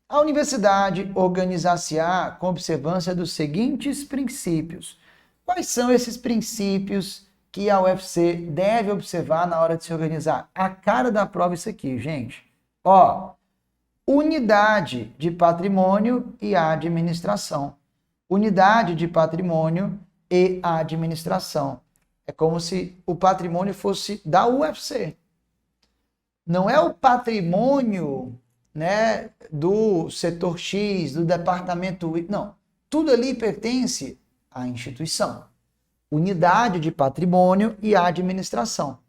A universidade organizar-se-á com observância dos seguintes princípios. Quais são esses princípios que a UFC deve observar na hora de se organizar? A cara da prova é isso aqui, gente. Ó, unidade de patrimônio e administração. Unidade de patrimônio e administração. É como se o patrimônio fosse da UFC. Não é o patrimônio, né, do setor X, do departamento Y. Não. Tudo ali pertence à instituição. Unidade de patrimônio e administração.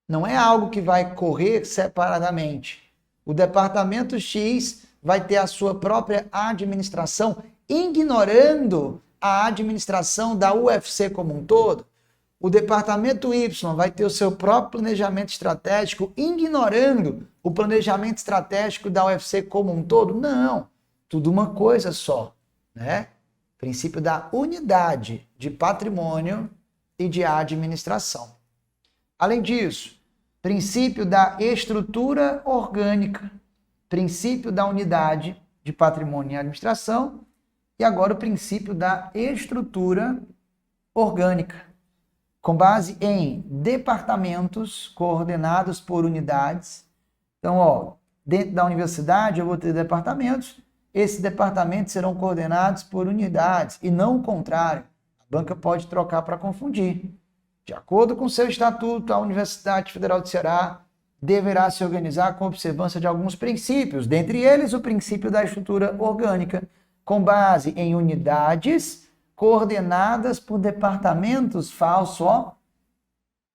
Não é algo que vai correr separadamente. O departamento X vai ter a sua própria administração, ignorando a administração da UFC como um todo. O departamento Y vai ter o seu próprio planejamento estratégico, ignorando o planejamento estratégico da UFC como um todo? Não, tudo uma coisa só, né? Princípio da unidade de patrimônio e de administração. Além disso, princípio da estrutura orgânica, princípio da unidade de patrimônio e administração, e agora o princípio da estrutura orgânica, com base em departamentos coordenados por unidades. Então, ó, dentro da universidade eu vou ter departamentos, esses departamentos serão coordenados por unidades, e não o contrário. A banca pode trocar para confundir. De acordo com seu estatuto, a Universidade Federal do Ceará deverá se organizar com observância de alguns princípios, dentre eles o princípio da estrutura orgânica, com base em unidades coordenadas por departamentos. Falso, ó.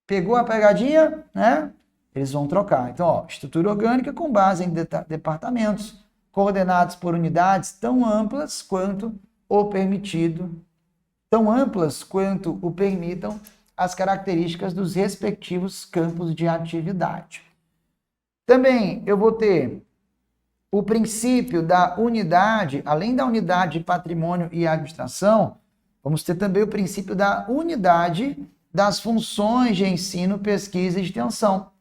Pegou a pegadinha, né? Eles vão trocar. Então, ó, estrutura orgânica com base em departamentos coordenados por unidades tão amplas quanto o permitido, tão amplas quanto o permitam as características dos respectivos campos de atividade. Também eu vou ter o princípio da unidade, além da unidade de patrimônio e administração, vamos ter também o princípio da unidade das funções de ensino, pesquisa e extensão.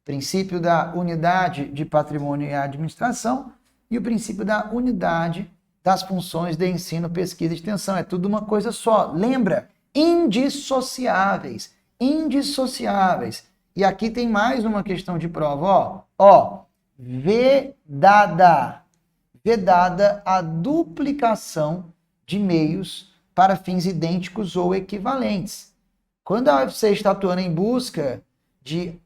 Princípio da unidade de patrimônio e administração e o princípio da unidade das funções de ensino, pesquisa e extensão. É tudo uma coisa só. Lembra? Indissociáveis. Indissociáveis. E aqui tem mais uma questão de prova. Ó, vedada. Vedada a duplicação de meios para fins idênticos ou equivalentes. Quando a UFC está atuando em busca de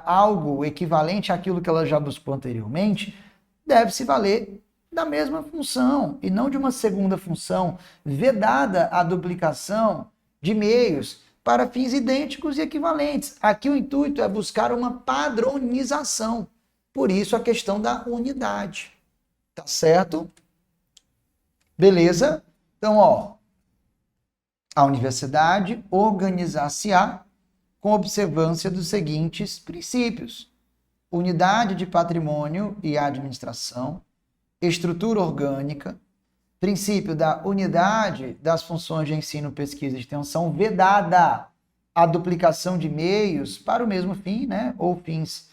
algo equivalente àquilo que ela já buscou anteriormente, deve-se valer da mesma função e não de uma segunda função, vedada a duplicação de meios para fins idênticos e equivalentes. Aqui o intuito é buscar uma padronização, por isso a questão da unidade. Tá certo? Beleza? Então, ó, a universidade organizar-se-á com observância dos seguintes princípios: unidade de patrimônio e administração, estrutura orgânica, princípio da unidade das funções de ensino, pesquisa e extensão, vedada a duplicação de meios para o mesmo fim, né, ou fins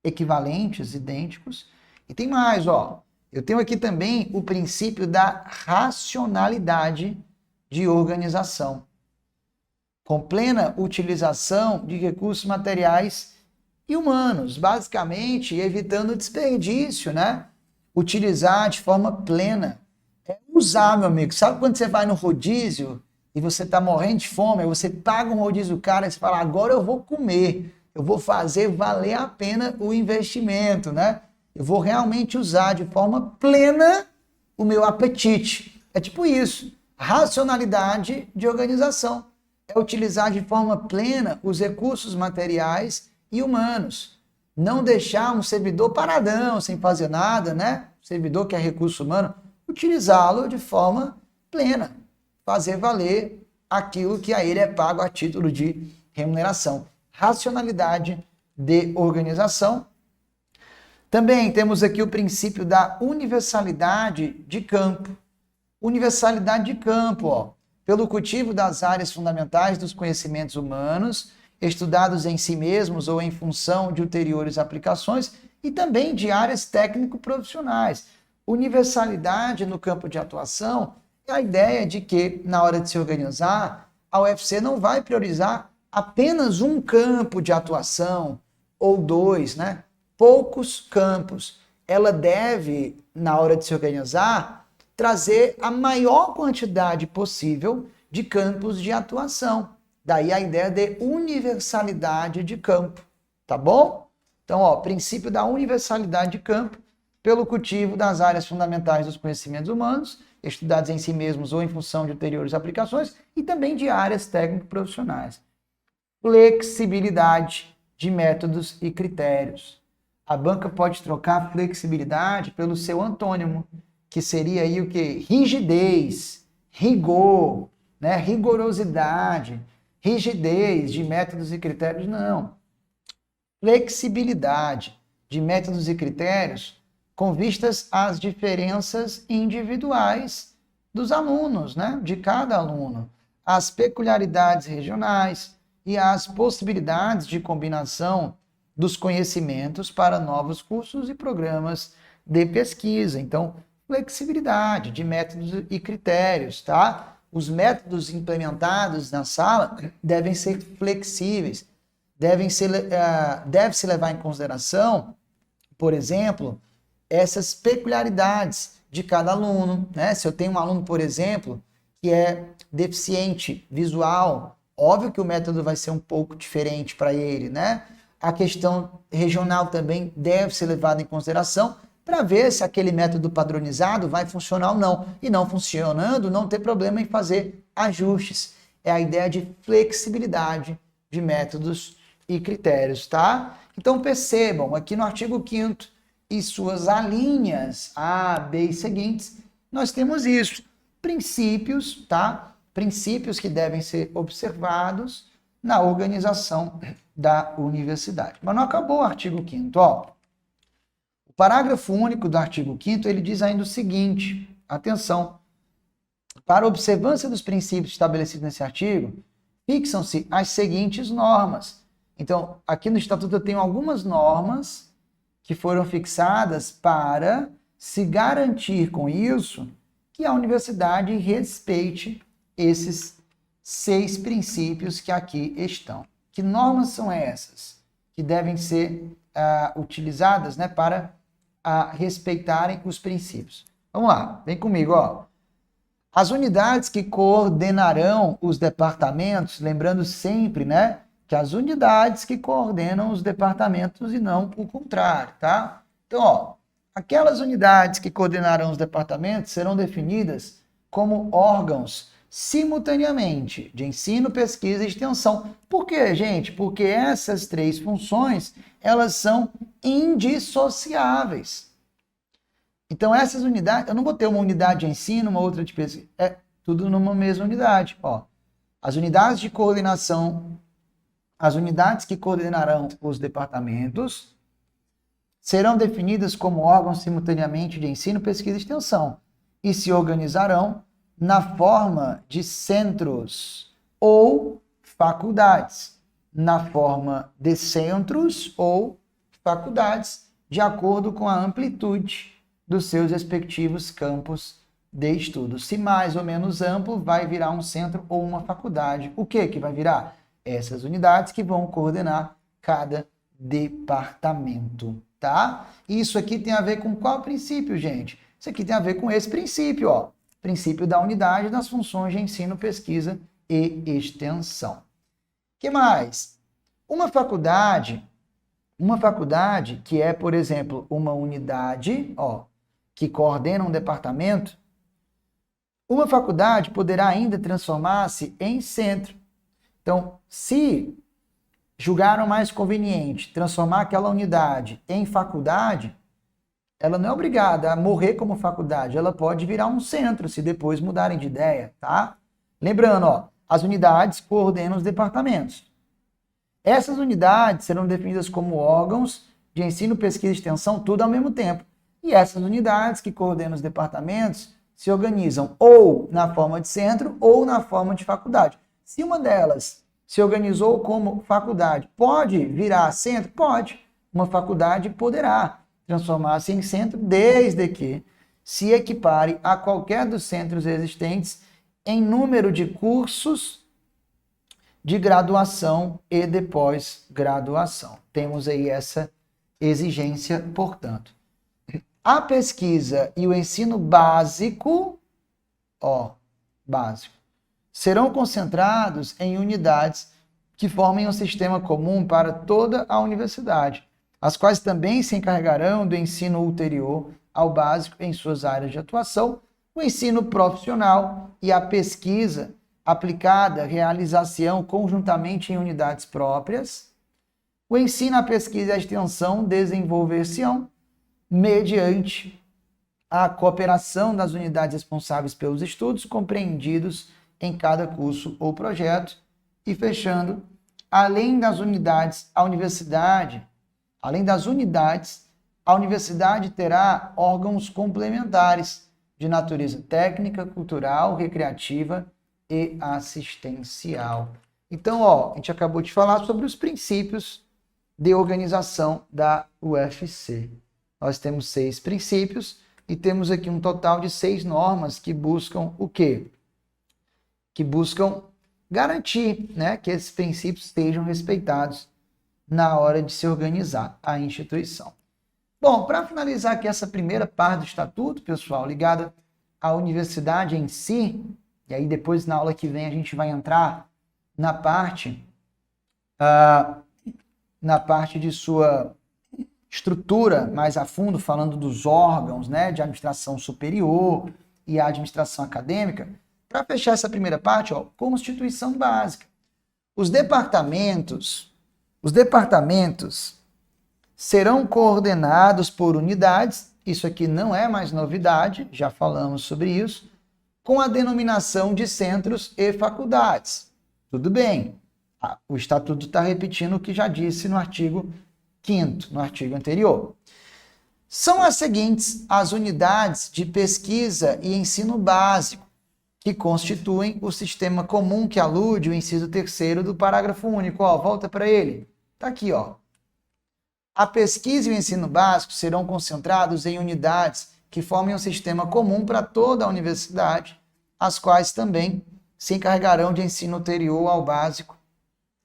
equivalentes, idênticos. E tem mais, ó. Eu tenho aqui também o princípio da racionalidade de organização, com plena utilização de recursos materiais e humanos, basicamente evitando desperdício, né? Utilizar de forma plena. É usar, meu amigo. Sabe quando você vai no rodízio e você está morrendo de fome, aí você paga um rodízio caro e você fala, agora eu vou comer, eu vou fazer valer a pena o investimento, né? Eu vou realmente usar de forma plena o meu apetite. É tipo isso. Racionalidade de organização. É utilizar de forma plena os recursos materiais e humanos. Não deixar um servidor paradão, sem fazer nada, né? Servidor que é recurso humano, utilizá-lo de forma plena. Fazer valer aquilo que a ele é pago a título de remuneração. Racionalidade de organização. Também temos aqui o princípio da universalidade de campo. Universalidade de campo, ó. Pelo cultivo das áreas fundamentais dos conhecimentos humanos, estudados em si mesmos ou em função de ulteriores aplicações, e também de áreas técnico-profissionais. Universalidade no campo de atuação é a ideia de que, na hora de se organizar, a UFC não vai priorizar apenas um campo de atuação, ou dois, né? Poucos campos. Ela deve, na hora de se organizar, trazer a maior quantidade possível de campos de atuação. Daí a ideia de universalidade de campo, tá bom? Então, ó, princípio da universalidade de campo, pelo cultivo das áreas fundamentais dos conhecimentos humanos, estudados em si mesmos ou em função de ulteriores aplicações, e também de áreas técnico-profissionais. Flexibilidade de métodos e critérios. A banca pode trocar flexibilidade pelo seu antônimo, que seria aí o quê? Rigidez, rigor, né? Rigorosidade, rigidez de métodos e critérios, não. Flexibilidade de métodos e critérios com vistas às diferenças individuais dos alunos, né? De cada aluno, as peculiaridades regionais e as possibilidades de combinação dos conhecimentos para novos cursos e programas de pesquisa. Então, flexibilidade de métodos e critérios, tá? Os métodos implementados na sala devem ser flexíveis, deve-se levar em consideração, por exemplo, essas peculiaridades de cada aluno, né? Se eu tenho um aluno, por exemplo, que é deficiente visual, óbvio que o método vai ser um pouco diferente para ele, né? A questão regional também deve ser levada em consideração para ver se aquele método padronizado vai funcionar ou não. E não funcionando, não ter problema em fazer ajustes. É a ideia de flexibilidade de métodos e critérios, tá? Então percebam, aqui no artigo 5º e suas alíneas A, B e seguintes, nós temos isso. Princípios, tá? Princípios que devem ser observados na organização da universidade. Mas não acabou o artigo 5º, ó. O parágrafo único do artigo 5º, ele diz ainda o seguinte, atenção, para a observância dos princípios estabelecidos nesse artigo, fixam-se as seguintes normas. Então, aqui no Estatuto eu tenho algumas normas que foram fixadas para se garantir com isso que a universidade respeite esses 6 princípios que aqui estão. Que normas são essas? Que devem ser utilizadas, né, para respeitarem os princípios. Vamos lá, vem comigo, ó. As unidades que coordenarão os departamentos, lembrando sempre, né, que as unidades que coordenam os departamentos e não o contrário, tá? Então, ó, aquelas unidades que coordenarão os departamentos serão definidas como órgãos simultaneamente de ensino, pesquisa e extensão. Por quê, gente? Porque essas 3 funções, elas são indissociáveis. Então, essas unidades, eu não vou ter uma unidade de ensino, uma outra de pesquisa, é tudo numa mesma unidade. Ó, as unidades de coordenação, as unidades que coordenarão os departamentos serão definidas como órgãos simultaneamente de ensino, pesquisa e extensão e se organizarão na forma de centros ou faculdades, na forma de centros ou faculdades, de acordo com a amplitude dos seus respectivos campos de estudo. Se mais ou menos amplo, vai virar um centro ou uma faculdade. O que vai virar? Essas unidades que vão coordenar cada departamento, tá? Isso aqui tem a ver com qual princípio, gente? Isso aqui tem a ver com esse princípio, ó. Princípio da unidade das funções de ensino, pesquisa e extensão. O que mais? Uma faculdade que é, por exemplo, uma unidade, ó, que coordena um departamento, uma faculdade poderá ainda transformar-se em centro. Então, se julgaram mais conveniente transformar aquela unidade em faculdade, ela não é obrigada a morrer como faculdade, ela pode virar um centro, se depois mudarem de ideia, tá? Lembrando, ó, as unidades coordenam os departamentos. Essas unidades serão definidas como órgãos de ensino, pesquisa e extensão, tudo ao mesmo tempo. E essas unidades que coordenam os departamentos se organizam ou na forma de centro ou na forma de faculdade. Se uma delas se organizou como faculdade. Pode virar centro? Pode. Uma faculdade poderá transformar-se em centro desde que se equipare a qualquer dos centros existentes em número de cursos de graduação e de pós-graduação. Temos aí essa exigência, portanto. A pesquisa e o ensino básico, serão concentrados em unidades que formem um sistema comum para toda a universidade, as quais também se encarregarão do ensino ulterior ao básico em suas áreas de atuação, o ensino profissional e a pesquisa aplicada realizar-se-ão conjuntamente em unidades próprias, o ensino, a pesquisa e a extensão desenvolver-se-ão mediante a cooperação das unidades responsáveis pelos estudos compreendidos em cada curso ou projeto, e fechando, além das unidades, a universidade terá órgãos complementares de natureza técnica, cultural, recreativa e assistencial. Então, a gente acabou de falar sobre os princípios de organização da UFC. Nós temos 6 princípios e temos aqui um total de 6 normas que buscam o quê? Que buscam garantir, né, que esses princípios estejam respeitados na hora de se organizar a instituição. Bom, para finalizar aqui essa primeira parte do estatuto, pessoal, ligada à universidade em si, e aí depois na aula que vem a gente vai entrar na parte de sua estrutura mais a fundo, falando dos órgãos, né, de administração superior e a administração acadêmica. Para fechar essa primeira parte, Constituição Básica. Os departamentos serão coordenados por unidades, isso aqui não é mais novidade, já falamos sobre isso, com a denominação de centros e faculdades. Tudo bem, o Estatuto está repetindo o que já disse no artigo 5º, no artigo anterior. São as seguintes as unidades de pesquisa e ensino básico, que constituem o sistema comum que alude o inciso 3º do parágrafo único. Volta para ele. Está aqui, A pesquisa e o ensino básico serão concentrados em unidades que formem um sistema comum para toda a universidade, as quais também se encarregarão de ensino ulterior ao básico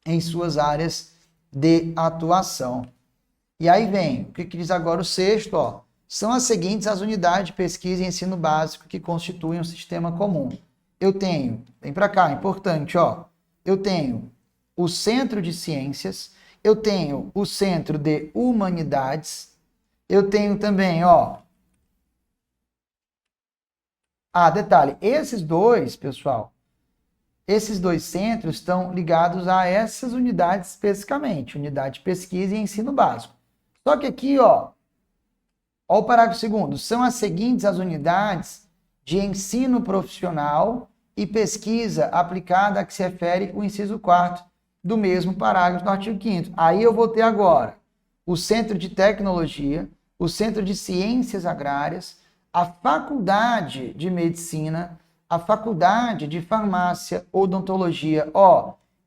em suas áreas de atuação. E aí vem, o que diz agora o 6º? São as seguintes as unidades de pesquisa e ensino básico que constituem um sistema comum. Eu tenho, vem para cá, importante, eu tenho o Centro de Ciências, eu tenho o Centro de Humanidades, eu tenho também, detalhe, esses dois, pessoal, esses dois centros estão ligados a essas unidades especificamente, unidade de pesquisa e ensino básico. Só que aqui, o parágrafo 2º, são as seguintes as unidades de ensino profissional e pesquisa aplicada a que se refere o inciso 4º do mesmo parágrafo do artigo 5º. Aí eu vou ter agora o Centro de Tecnologia, o Centro de Ciências Agrárias, a Faculdade de Medicina, a Faculdade de Farmácia, Odontologia,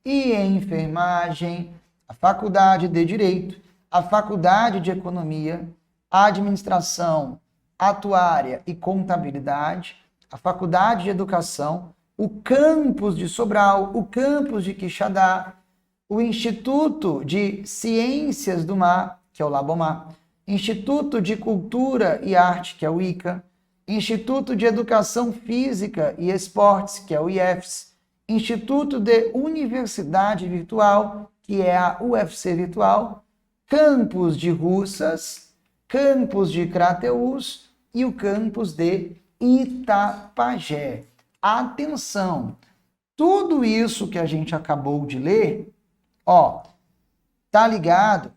e Enfermagem, a Faculdade de Direito, a Faculdade de Economia, Administração, Atuária e Contabilidade, a Faculdade de Educação, o campus de Sobral, o campus de Quixadá, o Instituto de Ciências do Mar, que é o Labomar, Instituto de Cultura e Arte, que é o ICA, Instituto de Educação Física e Esportes, que é o IEFES, Instituto de Universidade Virtual, que é a UFC Virtual, campus de Russas, campus de Crateús e o campus de Itapajé. Atenção, tudo isso que a gente acabou de ler, tá ligado,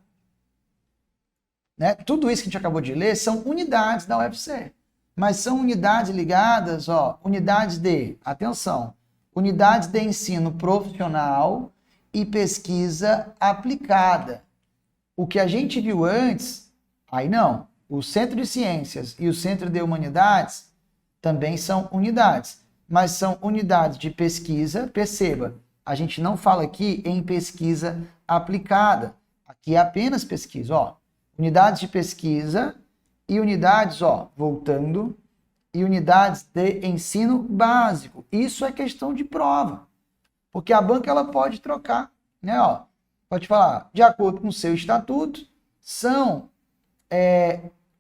né? Tudo isso que a gente acabou de ler são unidades da UFC, mas são unidades ligadas, unidades de, atenção, unidades de ensino profissional e pesquisa aplicada. O que a gente viu antes, aí não, o Centro de Ciências e o Centro de Humanidades também são unidades, mas são unidades de pesquisa, perceba, A gente não fala aqui em pesquisa aplicada. Aqui é apenas pesquisa, ó. Unidades de pesquisa e unidades, ó, voltando, e unidades de ensino básico. Isso é questão de prova. Porque a banca ela pode trocar, né, ó. Pode falar, de acordo com o seu estatuto, são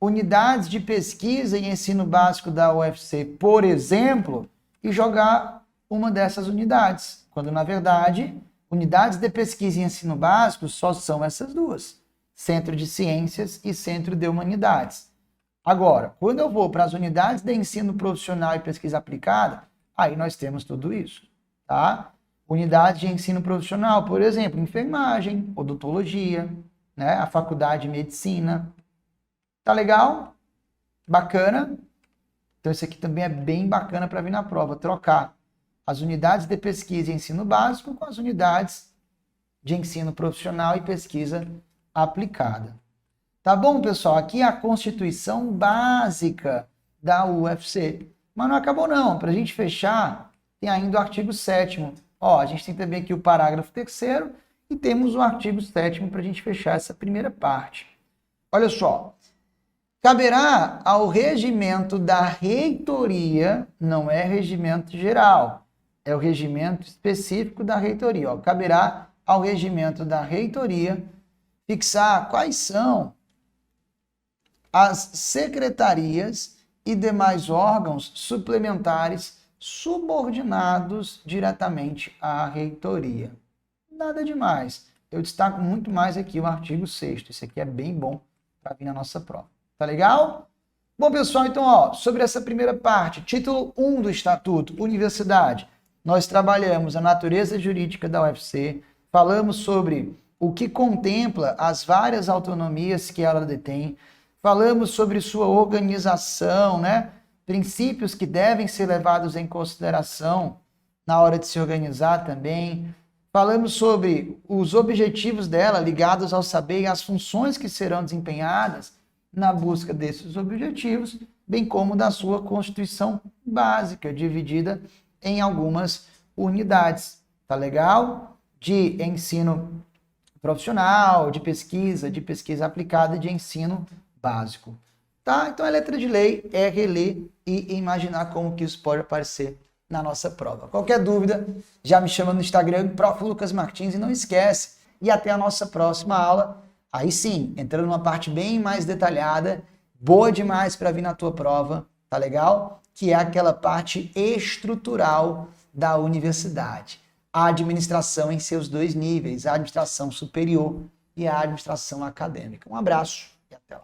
unidades de pesquisa e ensino básico da UFC, por exemplo, e jogar uma dessas unidades, quando na verdade, unidades de pesquisa e ensino básico só são essas duas, Centro de Ciências e Centro de Humanidades. Agora, quando eu vou para as unidades de ensino profissional e pesquisa aplicada, aí nós temos tudo isso, tá? Unidade de ensino profissional, por exemplo, enfermagem, odontologia, né? A faculdade de medicina. Tá legal? Bacana? Então, isso aqui também é bem bacana para vir na prova, trocar as unidades de pesquisa e ensino básico com as unidades de ensino profissional e pesquisa aplicada. Tá bom, pessoal? Aqui é a Constituição Básica da UFC. Mas não acabou, não. Para a gente fechar, tem ainda o artigo 7º. Ó, a gente tem também aqui o parágrafo 3º e temos o artigo 7º para a gente fechar essa primeira parte. Olha só. Caberá ao regimento da reitoria, não é regimento geral, é o regimento específico da reitoria. Ó. Caberá ao regimento da reitoria fixar quais são as secretarias e demais órgãos suplementares subordinados diretamente à reitoria. Nada demais. Eu destaco muito mais aqui o artigo 6º. Esse aqui é bem bom para vir na nossa prova. Tá legal? Bom, pessoal, então, ó, sobre essa primeira parte, título 1 do Estatuto, Universidade, nós trabalhamos a natureza jurídica da UFC, falamos sobre o que contempla as várias autonomias que ela detém, falamos sobre sua organização, né? Princípios que devem ser levados em consideração na hora de se organizar também. Falamos sobre os objetivos dela ligados ao saber e às funções que serão desempenhadas na busca desses objetivos, bem como da sua Constituição Básica, dividida em algumas unidades. Tá legal? De ensino profissional, de pesquisa aplicada e de ensino básico. Tá? Então, a letra de lei é reler e imaginar como que isso pode aparecer na nossa prova. Qualquer dúvida, já me chama no Instagram, Prof. Lucas Martins, e não esquece, e até a nossa próxima aula. Aí sim, entrando numa parte bem mais detalhada, boa demais para vir na tua prova, tá legal? Que é aquela parte estrutural da universidade. A administração em seus dois níveis, a administração superior e a administração acadêmica. Um abraço e até lá.